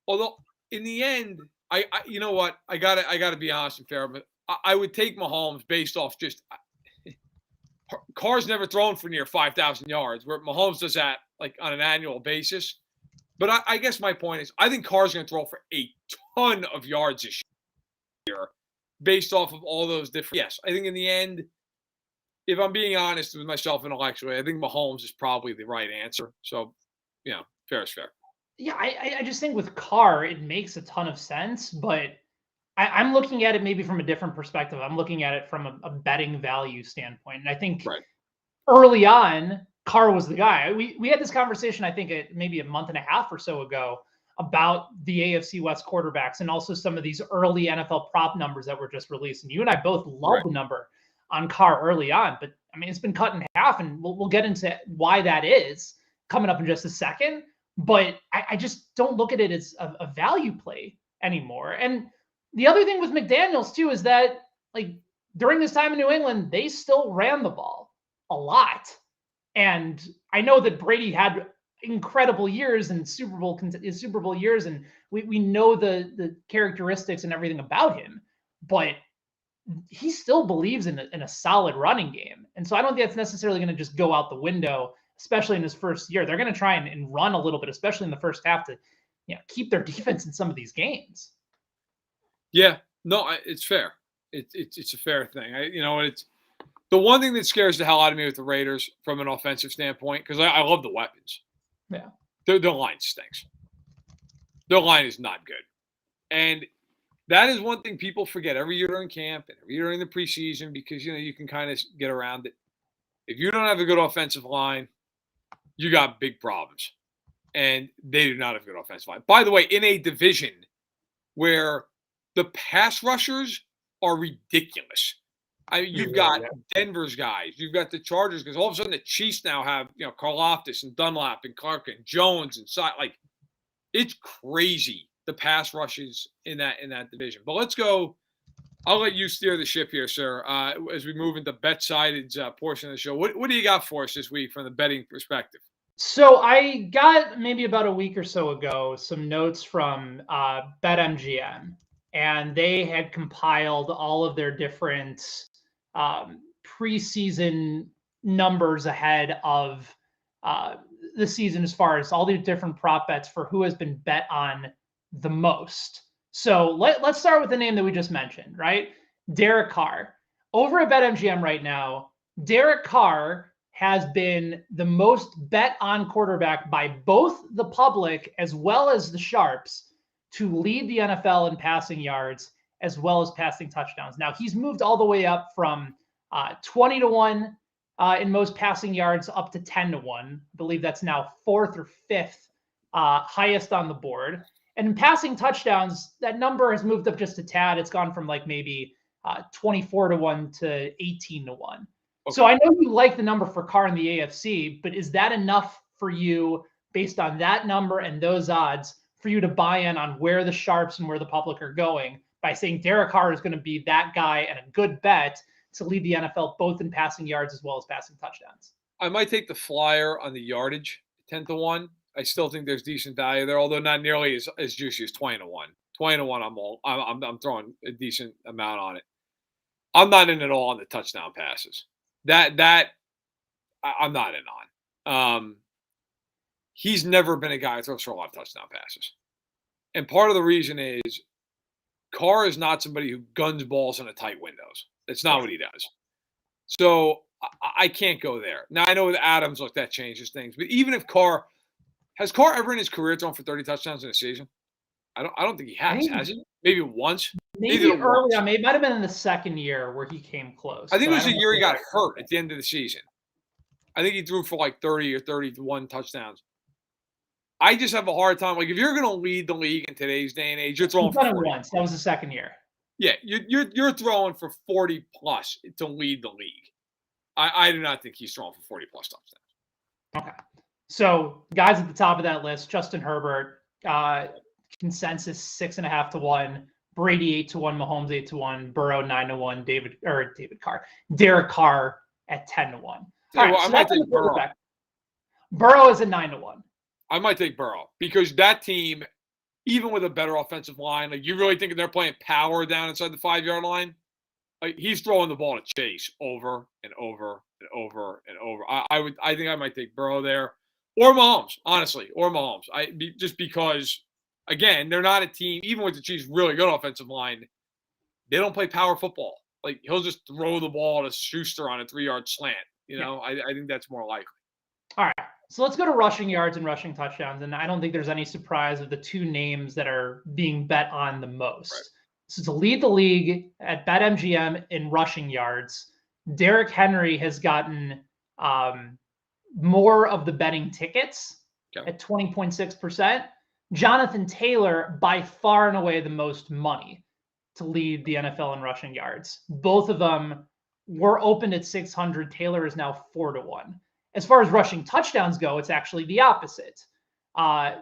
Although in the end, I you know what? I gotta be honest and fair, but I would take Mahomes based off just Carr's never thrown for near 5,000 yards, where Mahomes does that like on an annual basis. But I guess my point is I think Carr's going to throw for a ton of yards this year based off of all those different. Yes, I think in the end, if I'm being honest with myself intellectually, I think Mahomes is probably the right answer. So fair is fair. Yeah, I just think with Carr, it makes a ton of sense, but I'm looking at it maybe from a different perspective. I'm looking at it from a betting value standpoint. And I think early on, Carr was the guy. We had this conversation, I think, maybe a month and a half or so ago about the AFC West quarterbacks and also some of these early NFL prop numbers that were just released. And you and I both love the number on Carr early on, but I mean, it's been cut in half, and we'll get into why that is coming up in just a second. But I just don't look at it as a value play anymore. And the other thing with McDaniels too is that, like, during this time in New England, they still ran the ball a lot. And I know that Brady had incredible years and Super Bowl years, and we know the characteristics and everything about him, but he still believes in a solid running game. And so I don't think that's necessarily going to just go out the window, especially in his first year. They're going to try and run a little bit, especially in the first half, to keep their defense in some of these games. Yeah, no, it's fair. It's a fair thing. It's the one thing that scares the hell out of me with the Raiders from an offensive standpoint, because I love the weapons. Yeah, their line stinks. Their line is not good, and that is one thing people forget every year during camp and every year during the preseason, because you can kind of get around it. If you don't have a good offensive line, you got big problems, and they do not have a good offensive line. By the way, in a division where the pass rushers are ridiculous. You've got Denver's guys. You've got the Chargers, because all of a sudden the Chiefs now have, Karlaftis and Dunlap and Clark and Jones and like, it's crazy, the pass rushes in that division. But let's go. I'll let you steer the ship here, sir, as we move into BetSided's portion of the show. What do you got for us this week from the betting perspective? So I got maybe about a week or so ago some notes from BetMGM, and they had compiled all of their different preseason numbers ahead of the season, as far as all these different prop bets for who has been bet on the most. So let's start with the name that we just mentioned, right? Derek Carr. Over at BetMGM right now, Derek Carr has been the most bet on quarterback by both the public as well as the sharps to lead the NFL in passing yards as well as passing touchdowns. Now, he's moved all the way up from 20-1 in most passing yards up to 10-1. I believe that's now fourth or fifth highest on the board. And in passing touchdowns, that number has moved up just a tad. It's gone from like maybe 24-1 to 18-1. Okay. So I know you like the number for Carr in the AFC, but is that enough for you, based on that number and those odds, for you to buy in on where the sharps and where the public are going by saying Derek Carr is going to be that guy and a good bet to lead the NFL both in passing yards as well as passing touchdowns? I might take the flyer on the yardage, 10-1. I still think there's decent value there, although not nearly as juicy as 20-1. 20-1, I'm throwing a decent amount on it. I'm not in at all on the touchdown passes. That I'm not in on. He's never been a guy who throws for a lot of touchdown passes. And part of the reason is Carr is not somebody who guns balls into tight windows. That's not what he does. So I can't go there. Now, I know with Adams, look, that changes things. But even if has Carr ever in his career thrown for 30 touchdowns in a season? I don't think he has he? Maybe once? Maybe early on. It might have been in the second year where he came close. I think it was the year he got hurt at the end of the season. I think he threw for like 30 or 31 touchdowns. I just have a hard time. Like, if you're going to lead the league in today's day and age, you're throwing for 40. Once. That was the second year. Yeah, you're throwing for 40 plus to lead the league. I do not think he's throwing for 40 plus touchdowns. Okay. So guys at the top of that list: Justin Herbert, consensus 6.5-1, Brady 8-1, Mahomes 8-1, Burrow 9-1, Derek Carr at 10-1. All right, I might take Burrow. Burrow is at 9-1. I might take Burrow, because that team, even with a better offensive line, like, you really think they're playing power down inside the 5-yard line? Like, he's throwing the ball to Chase over and over and over and over. I think I might take Burrow there, or Mahomes, honestly, just because, again, they're not a team, even with the Chiefs' really good offensive line, they don't play power football. Like, he'll just throw the ball to Schuster on a 3-yard slant. I think that's more likely. All right. So let's go to rushing yards and rushing touchdowns. And I don't think there's any surprise of the two names that are being bet on the most. Right. So to lead the league at BetMGM in rushing yards, Derrick Henry has gotten more of the betting tickets at 20.6%. Jonathan Taylor, by far and away the most money to lead the NFL in rushing yards. Both of them were opened at 600. Taylor is now 4-1. As far as rushing touchdowns go, it's actually the opposite.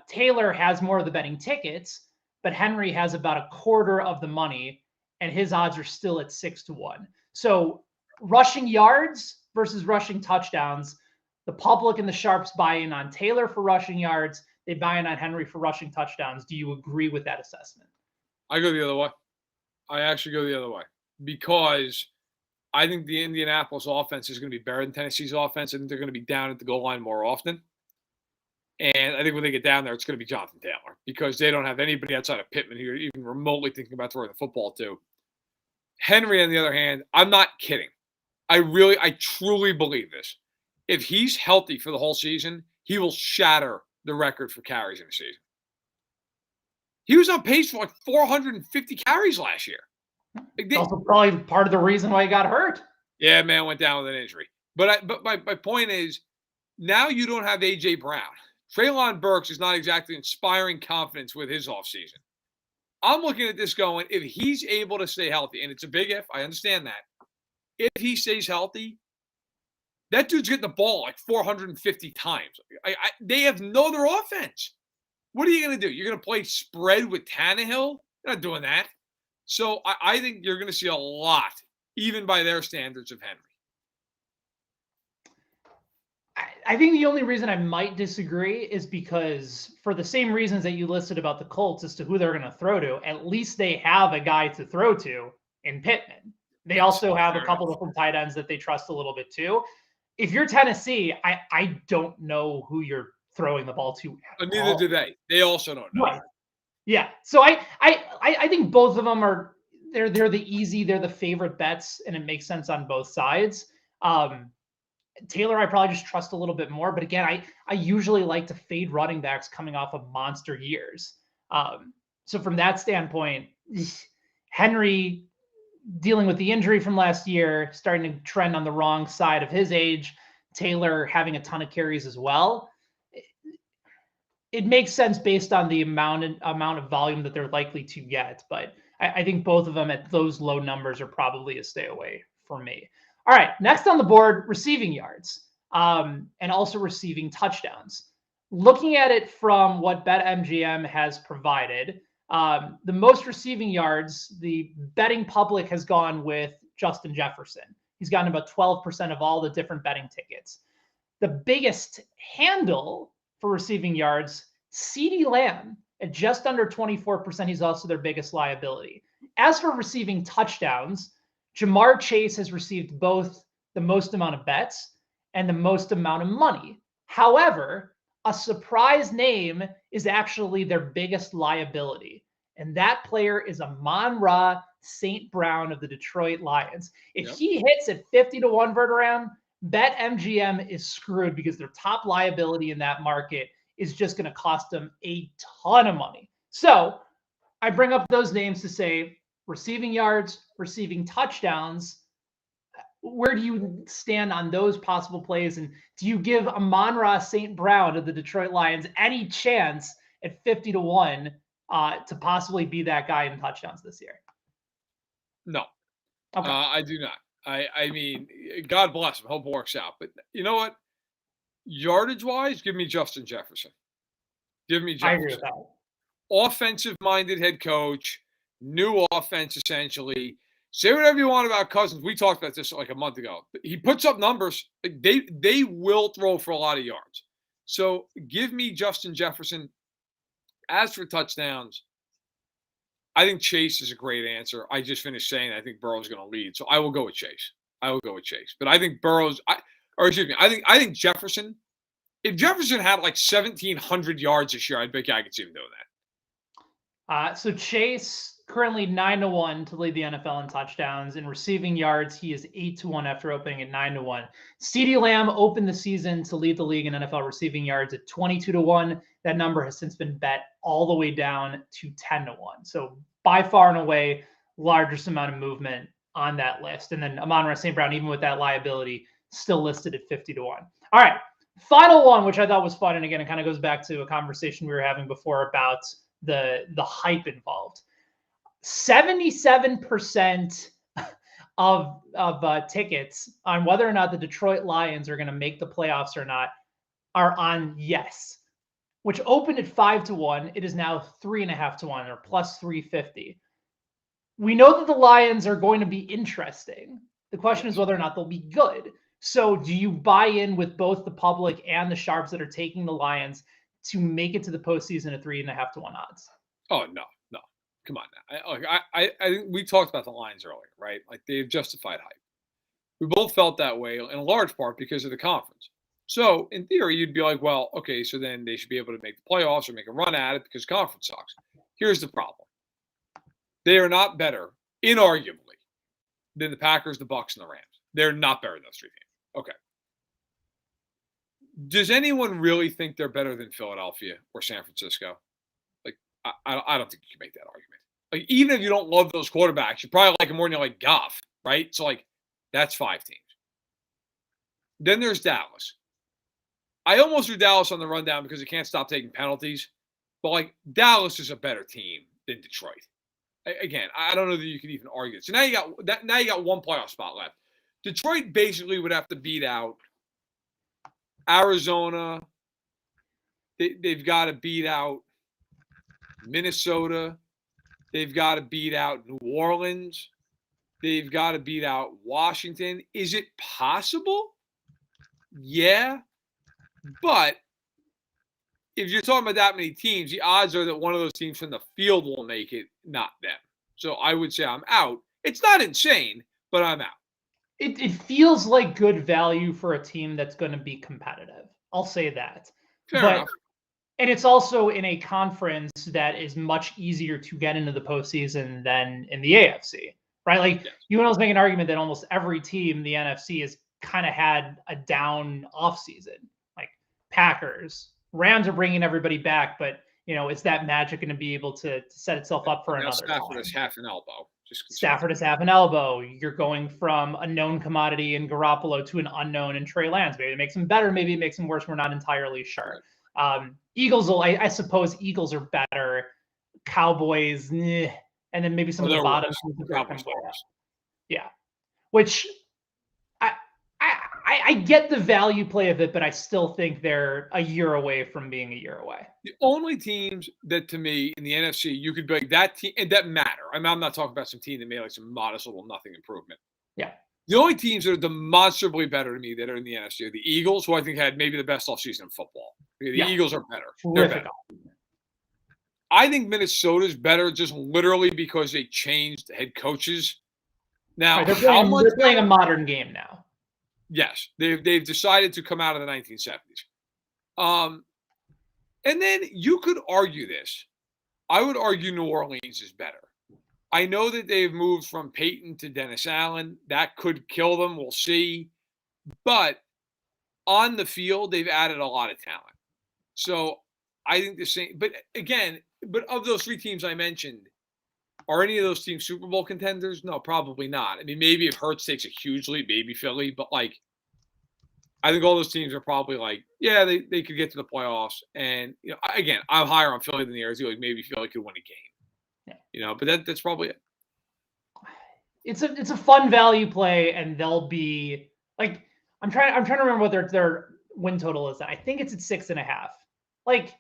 Taylor has more of the betting tickets, but Henry has about a quarter of the money, and his odds are still at 6-1. So rushing yards versus rushing touchdowns, the public and the sharps buy in on Taylor for rushing yards. They buy in on Henry for rushing touchdowns. Do you agree with that assessment? I go the other way. I actually go the other way because I think the Indianapolis offense is going to be better than Tennessee's offense. I think they're going to be down at the goal line more often. And I think when they get down there, it's going to be Jonathan Taylor because they don't have anybody outside of Pittman who you're even remotely thinking about throwing the football to. Henry, on the other hand, I'm not kidding. I truly believe this. If he's healthy for the whole season, he will shatter the record for carries in the season. He was on pace for like 450 carries last year. It's also probably part of the reason why he got hurt. Yeah, man went down with an injury. But my point is, now you don't have A.J. Brown. Treylon Burks is not exactly inspiring confidence with his offseason. I'm looking at this going, if he's able to stay healthy, and it's a big if, I understand that. If he stays healthy, that dude's getting the ball like 450 times. They have no other offense. What are you going to do? You're going to play spread with Tannehill? You're not doing that. So I think you're going to see a lot, even by their standards, of Henry. I think the only reason I might disagree is because for the same reasons that you listed about the Colts as to who they're going to throw to, at least they have a guy to throw to in Pittman. They also have a couple different tight ends that they trust a little bit too. If you're Tennessee, I don't know who you're throwing the ball to. Neither do they. They also don't know. Right. Yeah. So I think both of them are they're the favorite bets, and it makes sense on both sides. Taylor, I probably just trust a little bit more, but again, I usually like to fade running backs coming off of monster years. So from that standpoint, Henry dealing with the injury from last year, starting to trend on the wrong side of his age, Taylor having a ton of carries as well. It makes sense based on the amount of volume that they're likely to get, but I think both of them at those low numbers are probably a stay away for me. All right, next on the board, receiving yards and also receiving touchdowns. Looking at it from what BetMGM has provided, the most receiving yards, the betting public has gone with Justin Jefferson. He's gotten about 12% of all the different betting tickets. The biggest handle for receiving yards, CeeDee Lamb at just under 24%. He's also their biggest liability. As for receiving touchdowns, Jamar Chase has received both the most amount of bets and the most amount of money. However, a surprise name is actually their biggest liability, and that player is Amon-Ra St. Brown of the Detroit Lions. If he hits at 50-1 Verderame, BetMGM is screwed because their top liability in that market is just going to cost them a ton of money. So I bring up those names to say receiving yards, receiving touchdowns. Where do you stand on those possible plays? And do you give Amon-Ra St. Brown of the Detroit Lions any chance at 50-1 to possibly be that guy in touchdowns this year? No, okay. I do not. I mean, God bless him. Hope it works out. But you know what? Yardage-wise, give me Justin Jefferson. Give me Jefferson. I agree with that. Offensive-minded head coach, new offense essentially. Say whatever you want about Cousins. We talked about this like a month ago. He puts up numbers. They will throw for a lot of yards. So give me Justin Jefferson. As for touchdowns, I think Chase is a great answer. I just finished saying I think Burrow's going to lead. So I will go with Chase. But I think I think Jefferson. If Jefferson had like 1,700 yards this year, I bet I could see him doing that. So Chase currently 9-1 to lead the NFL in touchdowns. In receiving yards, he is 8-1 after opening at 9-1. CeeDee Lamb opened the season to lead the league in NFL receiving yards at 22-1. That number has since been bet all the way down to 10-1. So by far and away, largest amount of movement on that list. And then Amon-Ra St. Brown, even with that liability, still listed at 50-1. All right. Final one, which I thought was fun. And again, it kind of goes back to a conversation we were having before about the hype involved. 77% of tickets on whether or not the Detroit Lions are going to make the playoffs or not are on yes, which opened at 5-1. It is now 3.5-1 or plus 350. We know that the Lions are going to be interesting. The question is whether or not they'll be good. So do you buy in with both the public and the sharps that are taking the Lions to make it to the postseason at 3.5-1 odds? Oh, no. Come on now. I think we talked about the Lions earlier, right? Like they've justified hype. We both felt that way in large part because of the conference. So in theory, you'd be like, well, okay, so then they should be able to make the playoffs or make a run at it because conference sucks. Here's the problem. They are not better, inarguably, than the Packers, the Bucs, and the Rams. They're not better than those three teams. Okay. Does anyone really think they're better than Philadelphia or San Francisco? Like, I don't think you can make that argument. Like, even if you don't love those quarterbacks, you probably like them more than you like Goff, right? So, like, that's 5 teams. Then there's Dallas. I almost threw Dallas on the rundown because they can't stop taking penalties. But, like, Dallas is a better team than Detroit. Again, I don't know that you can even argue it. So now you got one playoff spot left. Detroit basically would have to beat out Arizona. They've got to beat out Minnesota. They've got to beat out New Orleans. They've got to beat out Washington. Is it possible? Yeah. But if you're talking about that many teams, the odds are that one of those teams from the field will make it, not them. So I would say I'm out. It's not insane, but I'm out. It feels like good value for a team that's going to be competitive. I'll say that. Fair enough. And it's also in a conference that is much easier to get into the postseason than in the AFC, right? Like you and I was making an argument that almost every team in the NFC has kind of had a down offseason, like Packers. Rams are bringing everybody back, but is that magic going to be able to set itself up for another? Stafford is half an elbow. Stafford is half an elbow. You're going from a known commodity in Garoppolo to an unknown in Trey Lance. Maybe it makes him better. Maybe it makes him worse. We're not entirely sure. Eagles I suppose Eagles are better. Cowboys, and then maybe some of the bottom. Yeah, which I get the value play of it, but I still think they're a year away from being a year away. The only teams that, to me, in the NFC, you could be like that team, and that matter. I mean, I'm not talking about some team that made like some modest little nothing improvement. Yeah. The only teams that are demonstrably better to me that are in the NFC are the Eagles, who I think had maybe the best offseason in football. The Eagles are better. They're better. I think Minnesota's better just literally because they changed head coaches. Now, they're playing a modern game now. Yes, they've decided to come out of the 1970s. And then you could argue this. I would argue New Orleans is better. I know that they've moved from Peyton to Dennis Allen. That could kill them. We'll see. But on the field, they've added a lot of talent. So I think the same. But again, of those 3 teams I mentioned, are any of those teams Super Bowl contenders? No, probably not. I mean, maybe if Hurts takes a huge lead, maybe Philly. But, like, I think all those teams are probably like, yeah, they could get to the playoffs. And, again, I'm higher on Philly than the Arizona. Like maybe Philly could win a game. Yeah. But that's probably it. It's a fun value play, and they'll be like, I'm trying to remember what their win total is. I think it's at 6.5. Like,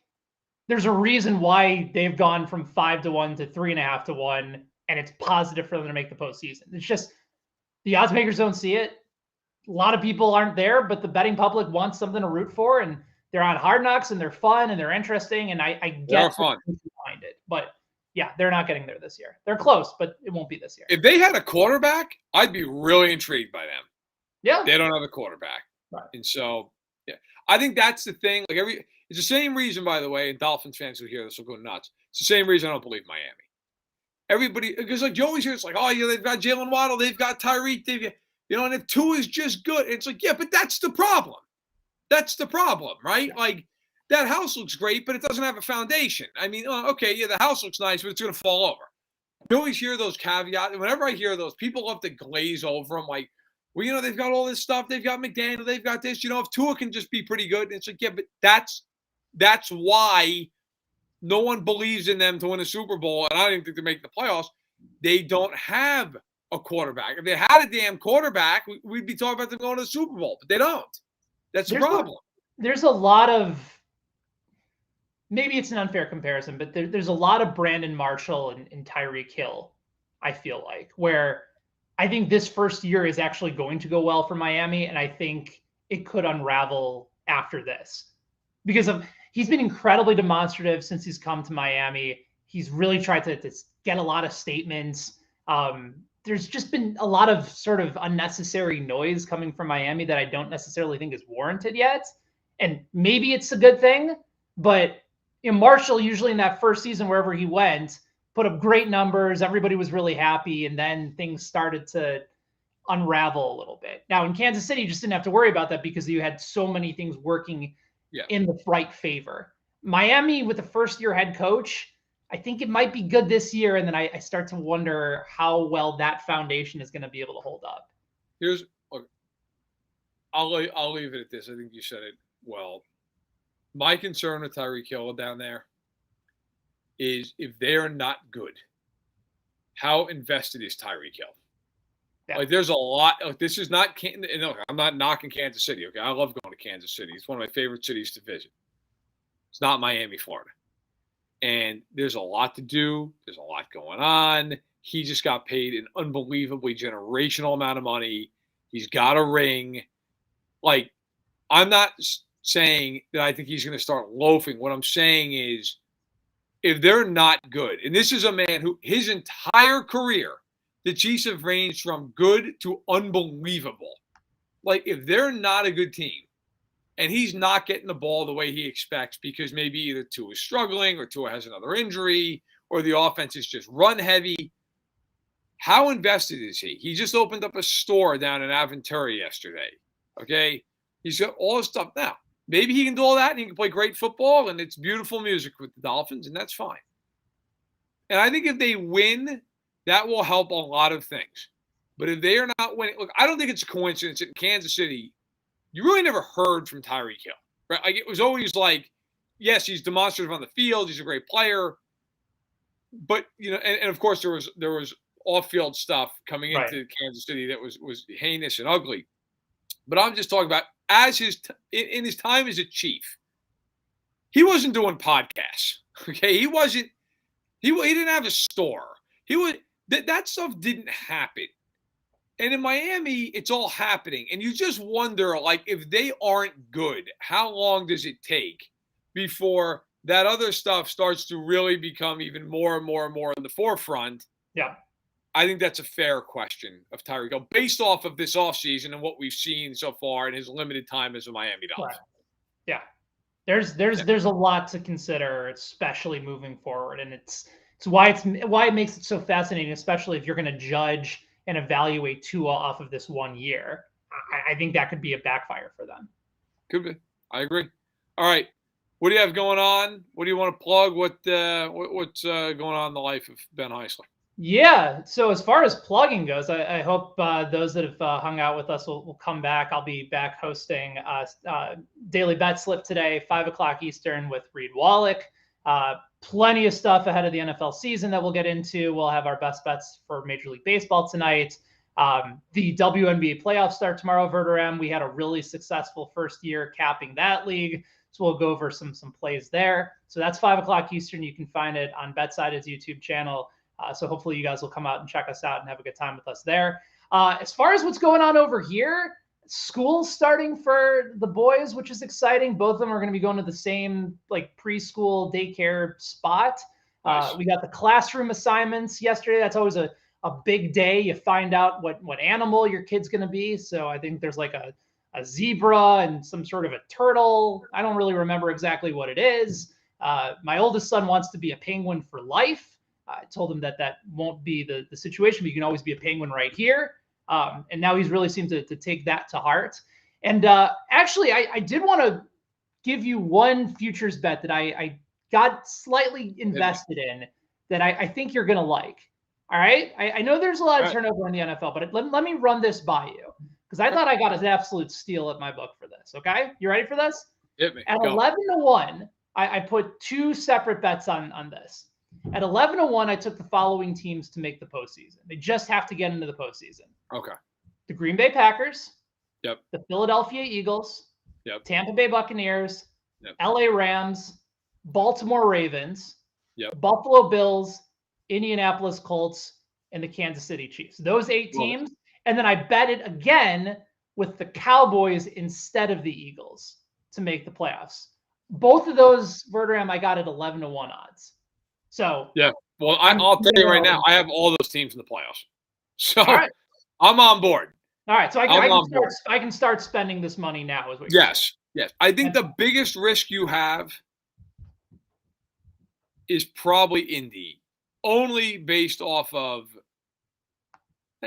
there's a reason why they've gone from 5-1 to 3.5-1, and it's positive for them to make the postseason. It's just the odds makers don't see it. A lot of people aren't there, but the betting public wants something to root for, and they're on Hard Knocks, and they're fun, and they're interesting, and I get fun behind it. But yeah, they're not getting there this year. They're close, but it won't be this year. If they had a quarterback, I'd be really intrigued by them. Yeah, they don't have a quarterback, right. And so yeah, I think that's the thing. Like it's the same reason, by the way, and Dolphins fans who hear this will go nuts. It's the same reason I don't believe Miami. everybody, because like you always hear, it's like, oh, yeah, they've got Jalen Waddle, they've got Tyreek, and if Tua is just good, it's like, yeah, but that's the problem. That's the problem, right? Like, that house looks great, but it doesn't have a foundation. I mean, okay, yeah, the house looks nice, but it's going to fall over. You always hear those caveats. And whenever I hear those, people love to glaze over them. Like, well, they've got all this stuff. They've got McDaniel. They've got this. If Tua can just be pretty good. And it's like, yeah, but that's why no one believes in them to win a Super Bowl. And I don't even think they're making the playoffs. They don't have a quarterback. If they had a damn quarterback, we'd be talking about them going to the Super Bowl. But they don't. That's the problem. There's a lot of, maybe it's an unfair comparison, but there's a lot of Brandon Marshall and Tyreek Hill, I feel like, where I think this first year is actually going to go well for Miami, and I think it could unravel after this. Because he's been incredibly demonstrative since he's come to Miami. He's really tried to get a lot of statements. There's just been a lot of sort of unnecessary noise coming from Miami that I don't necessarily think is warranted yet. And maybe it's a good thing, but Marshall, usually in that first season, wherever he went, put up great numbers. Everybody was really happy. And then things started to unravel a little bit. Now in Kansas City, you just didn't have to worry about that because you had so many things working in the right favor. Miami with the first year head coach, I think it might be good this year. And then I start to wonder how well that foundation is going to be able to hold up. I'll leave it at this. I think you said it well. My concern with Tyreek Hill down there is if they're not good, how invested is Tyreek Hill? Yeah. Like, there's a lot. Like, this is not. I'm not knocking Kansas City. Okay, I love going to Kansas City. It's one of my favorite cities to visit. It's not Miami, Florida. And there's a lot to do. There's a lot going on. He just got paid an unbelievably generational amount of money. He's got a ring. Like, I'm not saying that I think he's going to start loafing. What I'm saying is, if they're not good, and this is a man who his entire career, the Chiefs have ranged from good to unbelievable. Like, if they're not a good team, and he's not getting the ball the way he expects because maybe either Tua is struggling or Tua has another injury or the offense is just run heavy, how invested is he? He just opened up a store down in Aventura yesterday, okay? He's got all this stuff now. Maybe he can do all that and he can play great football and it's beautiful music with the Dolphins, and that's fine. And I think if they win, that will help a lot of things. But if they are not winning, look, I don't think it's a coincidence that in Kansas City, you really never heard from Tyreek Hill, right? Like, it was always like, yes, he's demonstrative on the field. He's a great player. But, and of course there was off-field stuff coming into Kansas City that was heinous and ugly. But I'm just talking about in his time as a Chief, he wasn't doing podcasts. Okay, he didn't have a store. That stuff didn't happen. And in Miami, it's all happening. And you just wonder, like, if they aren't good, how long does it take before that other stuff starts to really become even more and more and more in the forefront? Yeah. I think that's a fair question of Tyreek Hill based off of this offseason and what we've seen so far in his limited time as a Miami Dolphin. Right. Yeah. There's a lot to consider, especially moving forward. And it's why it makes it so fascinating, especially if you're going to judge and evaluate Tua off of this 1 year. I think that could be a backfire for them. Could be. I agree. All right. What do you have going on? What do you want to plug? What's going on in the life of Ben Heisler? Yeah. So as far as plugging goes, I hope those that have hung out with us will come back. I'll be back hosting Daily Bet Slip today, 5:00 Eastern with Reed Wallach. Plenty of stuff ahead of the NFL season that we'll get into. We'll have our best bets for Major League Baseball tonight. The WNBA playoffs start tomorrow, Verderame. We had a really successful first year capping that league. So we'll go over some plays there. So that's 5:00 Eastern. You can find it on BetSided's YouTube channel. So hopefully you guys will come out and check us out and have a good time with us there. As far as what's going on over here, school's starting for the boys, which is exciting. Both of them are going to be going to the same like preschool daycare spot. Nice. We got the classroom assignments yesterday. That's always a big day. You find out what animal your kid's going to be. So I think there's like a zebra and some sort of a turtle. I don't really remember exactly what it is. My oldest son wants to be a penguin for life. I told him that won't be the situation, but you can always be a Penguin right here. And now he's really seemed to take that to heart. And actually, I did want to give you one futures bet that I got slightly invested in that I think you're going to like. All right. I know there's a lot of turnover in the NFL, but let me run this by you because I thought I got an absolute steal at my book for this. Okay. You ready for this? Hit me. At 11-1, I put two separate bets on this. At 11-1, I took the following teams to make the postseason. They just have to get into the postseason. Okay. The Green Bay Packers. Yep. The Philadelphia Eagles. Yep. Tampa Bay Buccaneers. Yep. LA Rams. Baltimore Ravens. Yep. Buffalo Bills. Indianapolis Colts. And the Kansas City Chiefs. Those 8 teams. And then I bet it again with the Cowboys instead of the Eagles to make the playoffs. Both of those, Verderame, I got at 11-1 odds. So yeah, well, I'll tell you right now, I have all those teams in the playoffs, so I'm on board. All right, so I can start spending this money now. Is what you're saying. Yes. I think the biggest risk you have is probably Indy, only based off of.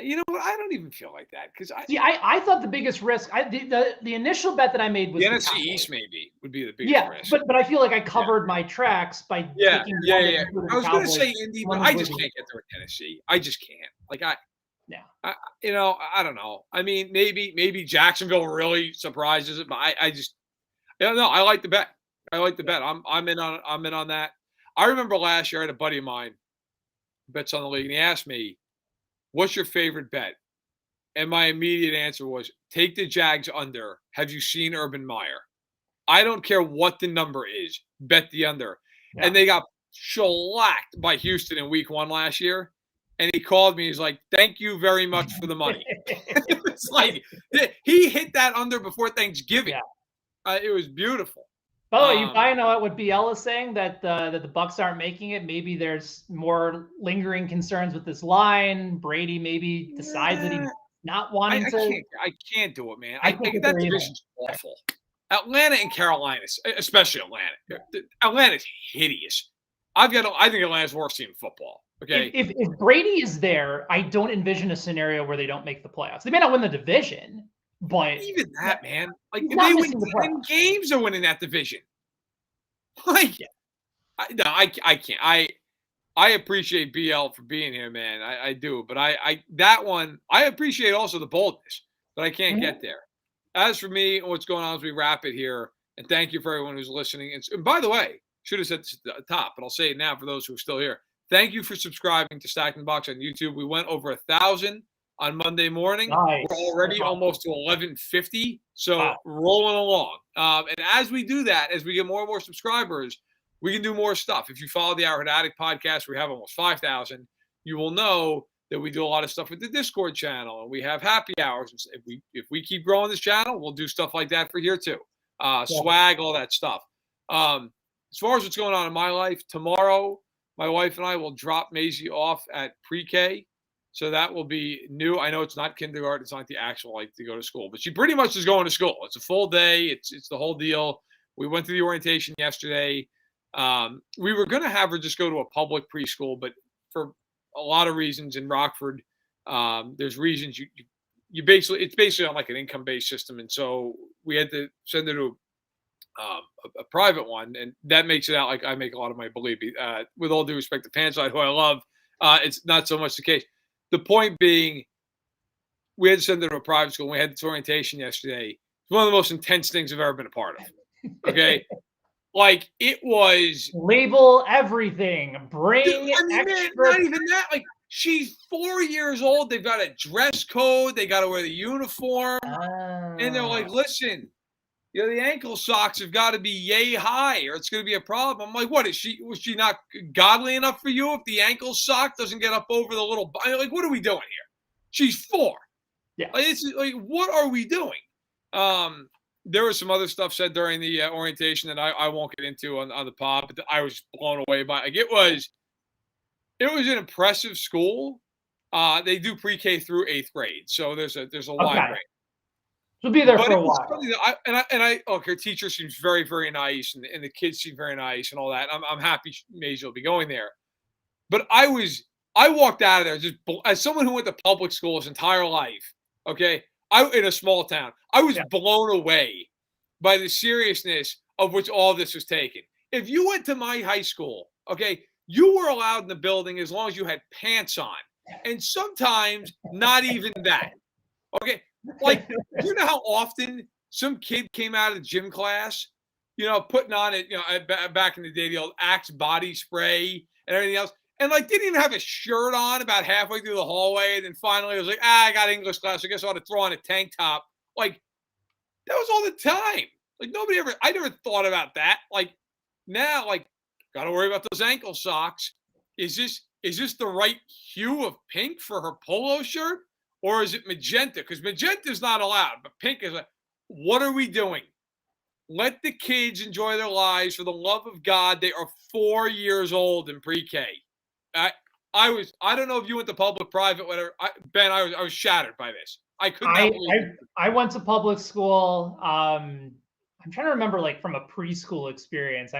You know what? I don't even feel like that because I thought the biggest risk, the initial bet that I made was the NFC East maybe would be the biggest risk. but I feel like I covered my tracks by taking I was going to say Indy, but I just can't get there with Tennessee. I just can't. Like I don't know. I mean, maybe Jacksonville really surprises it, but I don't know. I like the bet. I'm in on that. I remember last year I had a buddy of mine bets on the league, and he asked me, "What's your favorite bet?" And my immediate answer was, take the Jags under. Have you seen Urban Meyer? I don't care what the number is. Bet the under. Yeah. And they got shellacked by Houston in week 1 last year. And he called me. He's like, thank you very much for the money. It's like he hit that under before Thanksgiving. Yeah. It was beautiful. By the way, you probably know what BL is saying, that the Bucs aren't making it. Maybe there's more lingering concerns with this line. Brady maybe decides that he's not wanting to. I can't do it, man. I think that division's awful. Atlanta and Carolina, especially Atlanta. Atlanta's hideous. I think Atlanta's the worst team in football. Okay. If Brady is there, I don't envision a scenario where they don't make the playoffs. They may not win the division. But even that, man, like if they win 10 games, they're winning that division. Like, I can't. I appreciate BL for being here, man. I do, but that one, I appreciate also the boldness, but I can't get there. As for me, what's going on as we wrap it here, and thank you for everyone who's listening. And by the way, should have said this at the top, but I'll say it now for those who are still here. Thank you for subscribing to Stacked in the Box on YouTube. We went over 1,000. On Monday morning. Nice. We're already almost to 1150, so rolling along. And as we do that, as we get more and more subscribers, we can do more stuff. If you follow the Arrowhead Addict podcast, we have almost 5,000. You will know that we do a lot of stuff with the Discord channel, and we have happy hours. If we keep growing this channel, we'll do stuff like that for here too. Swag, all that stuff. As far as what's going on in my life, tomorrow, my wife and I will drop Maisie off at pre-K. So that will be new. I know it's not kindergarten. It's not the actual to go to school, but she pretty much is going to school. It's a full day. It's the whole deal. We went to the orientation yesterday. We were going to have her just go to a public preschool, but for a lot of reasons in Rockford, there's reasons you basically, it's basically on like an income-based system. And so we had to send her to a private one. And that makes it out like I make a lot of money, believe me. With all due respect to FanSided, who I love, it's not so much the case. The point being, we had to send her to a private school. We had this orientation yesterday. It's one of the most intense things I've ever been a part of. Okay? Like, it was... Label everything. Bring extra... Man, not even that. Like, she's 4 years old. They've got a dress code. They got to wear the uniform. And they're like, listen, the ankle socks have got to be yay high or it's going to be a problem. I'm like, what? Was she not godly enough for you if the ankle sock doesn't get up over the little... Like, what are we doing here? She's 4. Yeah. Like, it's like, what are we doing? There was some other stuff said during the orientation that I won't get into on the pod, but I was blown away by. Like, it was an impressive school. They do pre-K through 8th grade, so there's a wide range. She'll be there for a while. Her teacher seems very, very nice, and the kids seem very nice and all that. I'm happy Maisie will be going there. But I walked out of there just as someone who went to public school his entire life. Okay, in a small town, I was blown away by the seriousness of which all this was taken. If you went to my high school, okay, you were allowed in the building as long as you had pants on, and sometimes not even that. Okay, like, do you know how often some kid came out of the gym class, putting on it, back in the day, the old Axe body spray and everything else, and like didn't even have a shirt on about halfway through the hallway, and then finally it was like, I got English class, I guess I ought to throw on a tank top. Like, that was all the time. Like, I never thought about that. Like, now, like, got to worry about those ankle socks. Is this the right hue of pink for her polo shirt? Or is it magenta? Because magenta is not allowed, but pink is like, what are we doing? Let the kids enjoy their lives. For the love of God, they are 4 years old in pre-K. I don't know if you went to public, private, whatever. Ben, I was shattered by this. I could not believe it. I went to public school. I'm trying to remember, like, from a preschool experience.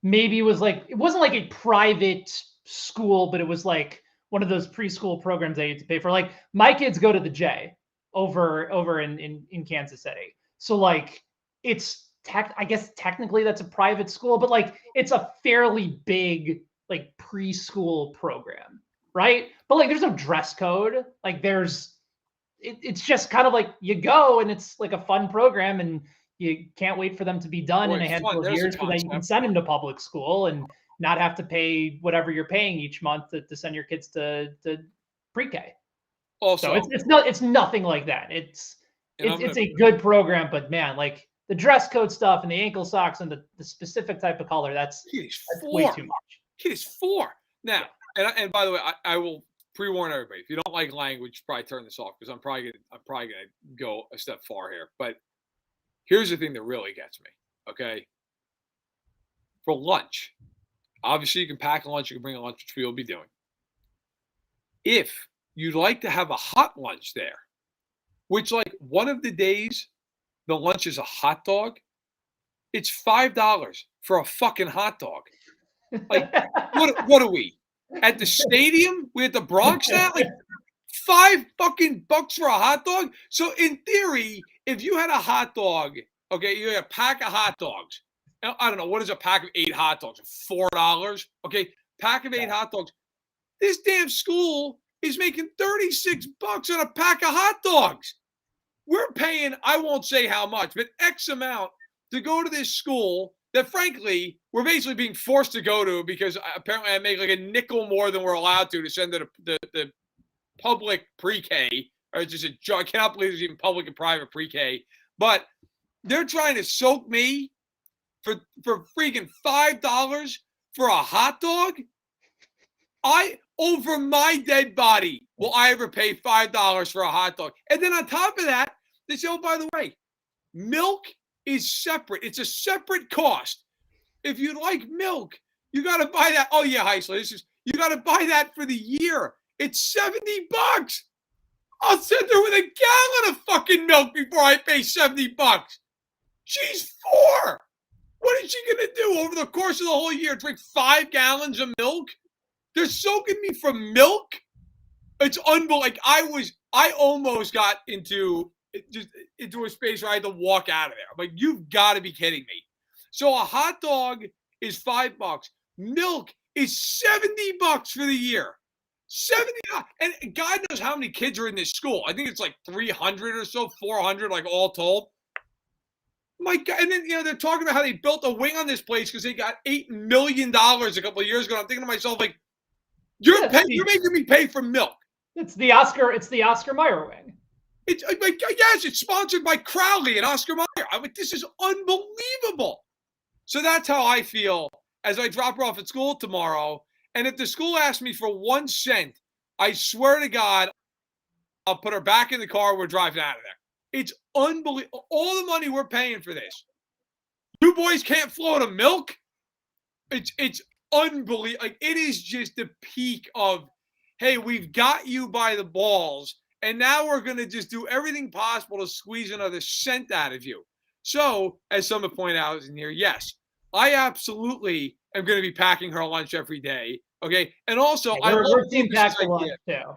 Maybe it wasn't like a private school, but it was like one of those preschool programs I had to pay for. Like, my kids go to the J over in Kansas City. So like, I guess technically that's a private school, but like, it's a fairly big like preschool program, right? But like, there's no dress code. Like, it's just kind of like you go and it's like a fun program and you can't wait for them to be done in a handful of years so that you can send them to public school and not have to pay whatever you're paying each month to send your kids to pre-K. Also, so it's nothing like that. It's a good program, but man, like the dress code stuff and the ankle socks and the specific type of color, that's way too much. Kid is 4 now. And by the way, I will pre-warn everybody, if you don't like language, probably turn this off, because I'm probably gonna go a step far here. But here's the thing that really gets me, okay? For lunch, obviously you can pack a lunch, you can bring a lunch, which we'll be doing. If you'd like to have a hot lunch there, which like one of the days the lunch is a hot dog, it's $5 for a fucking hot dog. Like, what are we? At the stadium? We at the Bronx now? Like, $5 for a hot dog? So in theory, if you had a hot dog, okay, you had a pack of hot dogs. I don't know, what is a pack of 8 hot dogs? $4? Okay, pack of 8 hot dogs. This damn school is making $36 on a pack of hot dogs. We're paying, I won't say how much, but X amount to go to this school that, frankly, we're basically being forced to go to because apparently I make like a nickel more than we're allowed to send to the public pre-K. Or it's just a joke. I cannot believe there's even public and private pre-K. But they're trying to soak me for freaking $5 for a hot dog. Over my dead body will I ever pay $5 for a hot dog. And then on top of that, they say, oh, by the way, milk is separate. It's a separate cost. If you like milk, you got to buy that. Oh yeah, Heisler, you got to buy that for the year. It's $70. I'll sit there with a gallon of fucking milk before I pay $70. She's 4. What is she gonna do over the course of the whole year? Drink 5 gallons of milk? They're soaking me for milk. It's unbelievable. Like, I almost got into a space where I had to walk out of there. Like, you've got to be kidding me. So a hot dog is $5. Milk is $70 for the year. 70, and God knows how many kids are in this school. I think it's like 300 or so, 400, like all told. My God, and then they're talking about how they built a wing on this place because they got $8 million a couple of years ago. I'm thinking to myself, like, you're making me pay for milk. It's the Oscar Mayer wing. It's like, yes, it's sponsored by Crowley and Oscar Mayer. I'm like, this is unbelievable. So that's how I feel as I drop her off at school tomorrow. And if the school asks me for 1 cent, I swear to God, I'll put her back in the car. We're driving out of there. It's unbelievable. All the money we're paying for this. You boys can't float a milk? It's unbelievable. Like, it is just the peak of, hey, we've got you by the balls, and now we're going to just do everything possible to squeeze another cent out of you. So, as someone pointed out in here, yes, I absolutely am going to be packing her lunch every day. Okay. And also, Yeah, I love we're team Lucas's pack the lunch idea. too.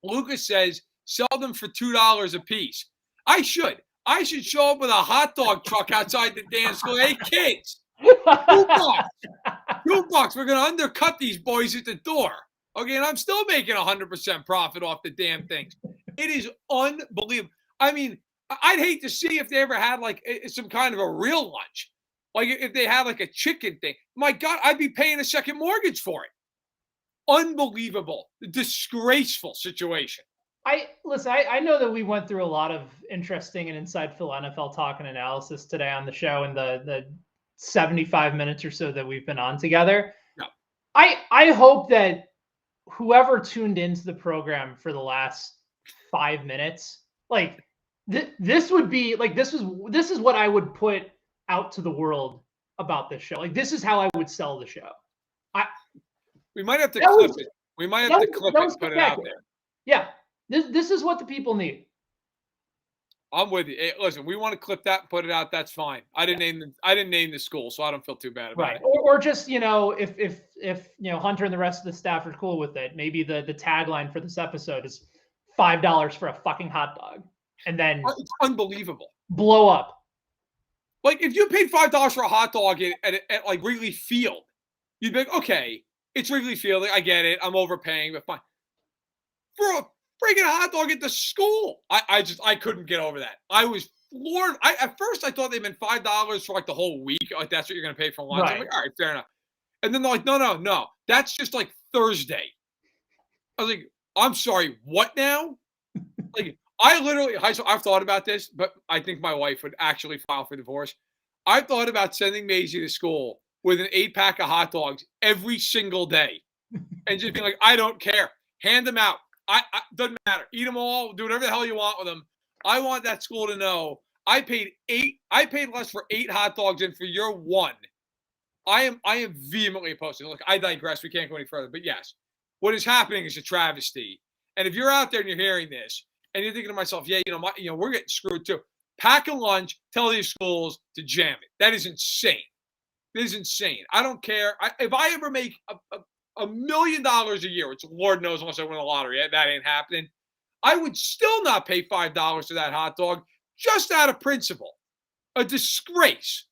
Lucas says, sell them for $2 a piece. I should show up with a hot dog truck outside the damn school. Hey, kids, $2. $2. We're going to undercut these boys at the door. Okay. And I'm still making 100% profit off the damn things. It is unbelievable. I mean, I'd hate to see if they ever had like some kind of a real lunch. Like if they had like a chicken thing. My God, I'd be paying a second mortgage for it. Unbelievable. Disgraceful situation. I know that we went through a lot of interesting and insightful NFL talk and analysis today on the show in the 75 minutes or so that we've been on together. Yeah. I hope that whoever tuned into the program for the last 5 minutes, like this would be like this is what I would put out to the world about this show. Like this is how I would sell the show. We might have to clip it. We might have to clip it and put it out there. Yeah. This is what the people need. I'm with you. Hey, listen, we want to clip that and put it out. That's fine. I didn't name the school, so I don't feel too bad about it. Or just, if Hunter and the rest of the staff are cool with it, maybe the tagline for this episode is $5 for a fucking hot dog. And then it's unbelievable. Blow up. Like if you paid $5 for a hot dog at like Wrigley Field, you'd be like, okay, it's Wrigley Field. I get it. I'm overpaying, but fine. For a freaking hot dog at the school, I couldn't get over that. I was floored. At first I thought they meant $5 for like the whole week. Like that's what you're gonna pay for lunch. Right. I'm like, all right, fair enough. And then they're like, no, that's just like Thursday. I was like, I'm sorry, what now? Like I literally, I've thought about this, but I think my wife would actually file for divorce. I thought about sending Maisie to school with an 8-pack of hot dogs every single day, and just being like, I don't care, hand them out. I doesn't matter. Eat them all. Do whatever the hell you want with them. I want that school to know I paid less for 8 hot dogs than for your 1. I am vehemently opposed to it. Look, I digress. We can't go any further. But yes, what is happening is a travesty. And if you're out there and you're hearing this and you're thinking to myself, yeah, we're getting screwed too. Pack a lunch. Tell these schools to jam it. That is insane. It is insane. I don't care. If I ever make $1 million a year, which Lord knows unless I win the lottery, that ain't happening, I would still not pay $5 for that hot dog just out of principle. A disgrace.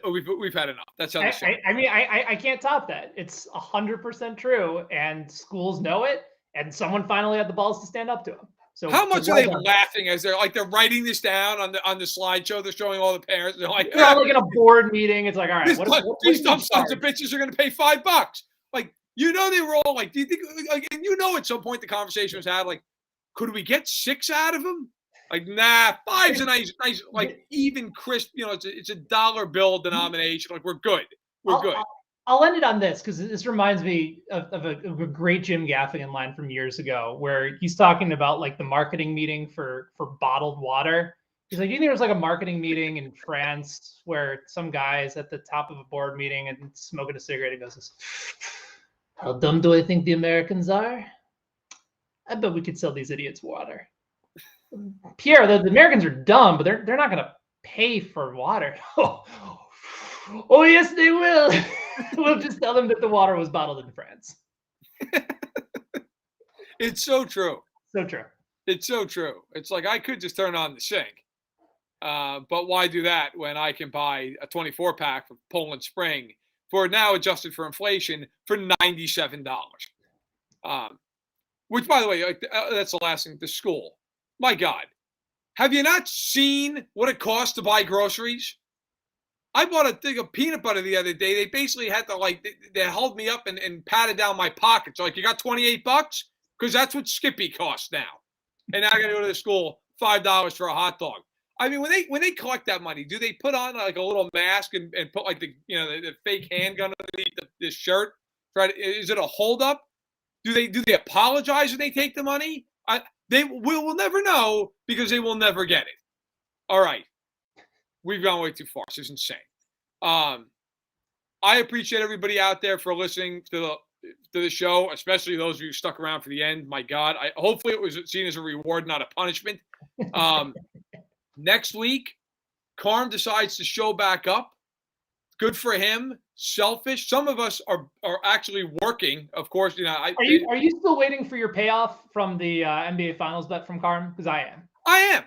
We've had enough. That's how they say. I can't top that. It's 100% true, and schools know it, and someone finally had the balls to stand up to them. So how much are they laughing as they're writing this down on the slideshow? They're showing all the parents. They're like, they're all like in a board meeting. It's like, all right, these dumb sons of bitches are going to pay $5. Like, they were all like, do you think? Like, and at some point the conversation was had like, could we get 6 out of them? Like, nah, 5's a nice, like even crisp. It's a dollar bill denomination. Like, we're good. We're good. I'll end it on this because this reminds me of a great Jim Gaffigan line from years ago where he's talking about like the marketing meeting for bottled water. He's like, you think there's like a marketing meeting in France where some guy is at the top of a board meeting and smoking a cigarette and goes, how dumb do I think the Americans are? I bet we could sell these idiots water. Pierre, the Americans are dumb, but they're not going to pay for water. Oh, yes, they will. We'll just tell them that the water was bottled in France. It's so true. So true. It's so true. It's like I could just turn on the sink. But why do that when I can buy a 24-pack from Poland Spring for now adjusted for inflation for $97? Which, by the way, that's the last thing. The school. My God. Have you not seen what it costs to buy groceries? I bought a thing of peanut butter the other day. They basically had to they held me up and patted down my pockets. Like, you got $28? Because that's what Skippy costs now. And now I got to go to the school, $5 for a hot dog. I mean, when they collect that money, do they put on like a little mask and put like the fake handgun underneath this shirt? Is it a holdup? Do they apologize when they take the money? We will never know because they will never get it. All right. We've gone way too far. This is insane. I appreciate everybody out there for listening to the show, especially those of you who stuck around for the end. My God. Hopefully it was seen as a reward, not a punishment. Next week, Carm decides to show back up. Good for him. selfish. Some of us are actually working. Of course, Are you still waiting for your payoff from the NBA Finals bet from Carm? Because I am. I am.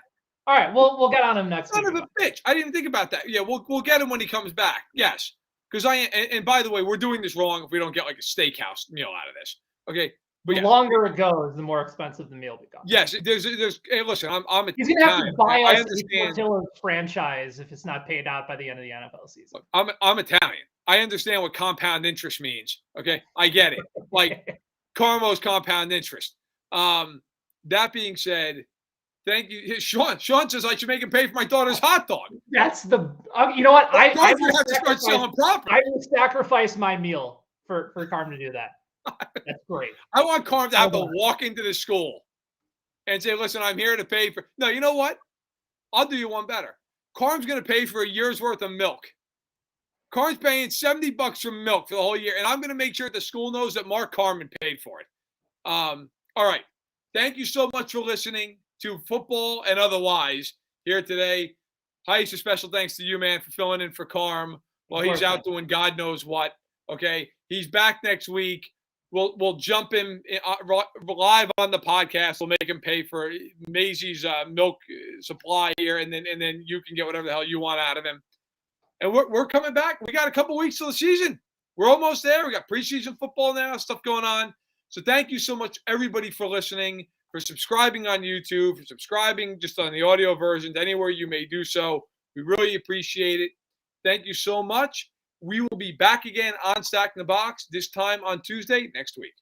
All right, we'll get on him next week. Son of a bitch! I didn't even think about that. Yeah, we'll get him when he comes back. Yes, because and by the way, we're doing this wrong if we don't get like a steakhouse meal out of this. Okay, but the longer it goes, the more expensive the meal becomes. Yes, there's. Hey, listen, I'm. He's gonna have to buy us a Portillo's franchise if it's not paid out by the end of the NFL season. Look, I'm Italian. I understand what compound interest means. Okay, I get it. Like Carmo's compound interest. That being said, thank you, Sean. Sean says I should make him pay for my daughter's hot dog. That's the. You know what? I have to start selling property. I will sacrifice my meal for Carm to do that. That's great. I want Carm to have to walk into the school and say, listen, I'm here to pay for. No, you know what? I'll do you one better. Carm's going to pay for a year's worth of milk. Carm's paying $70 for milk for the whole year, and I'm going to make sure the school knows that Mark Carman paid for it. All right. Thank you so much for listening to football and otherwise here today. Heist, a special thanks to you, man, for filling in for Carm while he's out doing God knows what. Okay. He's back next week. We'll jump him live on the podcast. We'll make him pay for Maisie's milk supply here, and then you can get whatever the hell you want out of him. And we're coming back. We got a couple weeks till the season. We're almost there. We got preseason football now, stuff going on. So thank you so much, everybody, for listening, for subscribing on YouTube, for subscribing just on the audio versions, anywhere you may do so. We really appreciate it. Thank you so much. We will be back again on Stacking the Box, this time on Tuesday next week.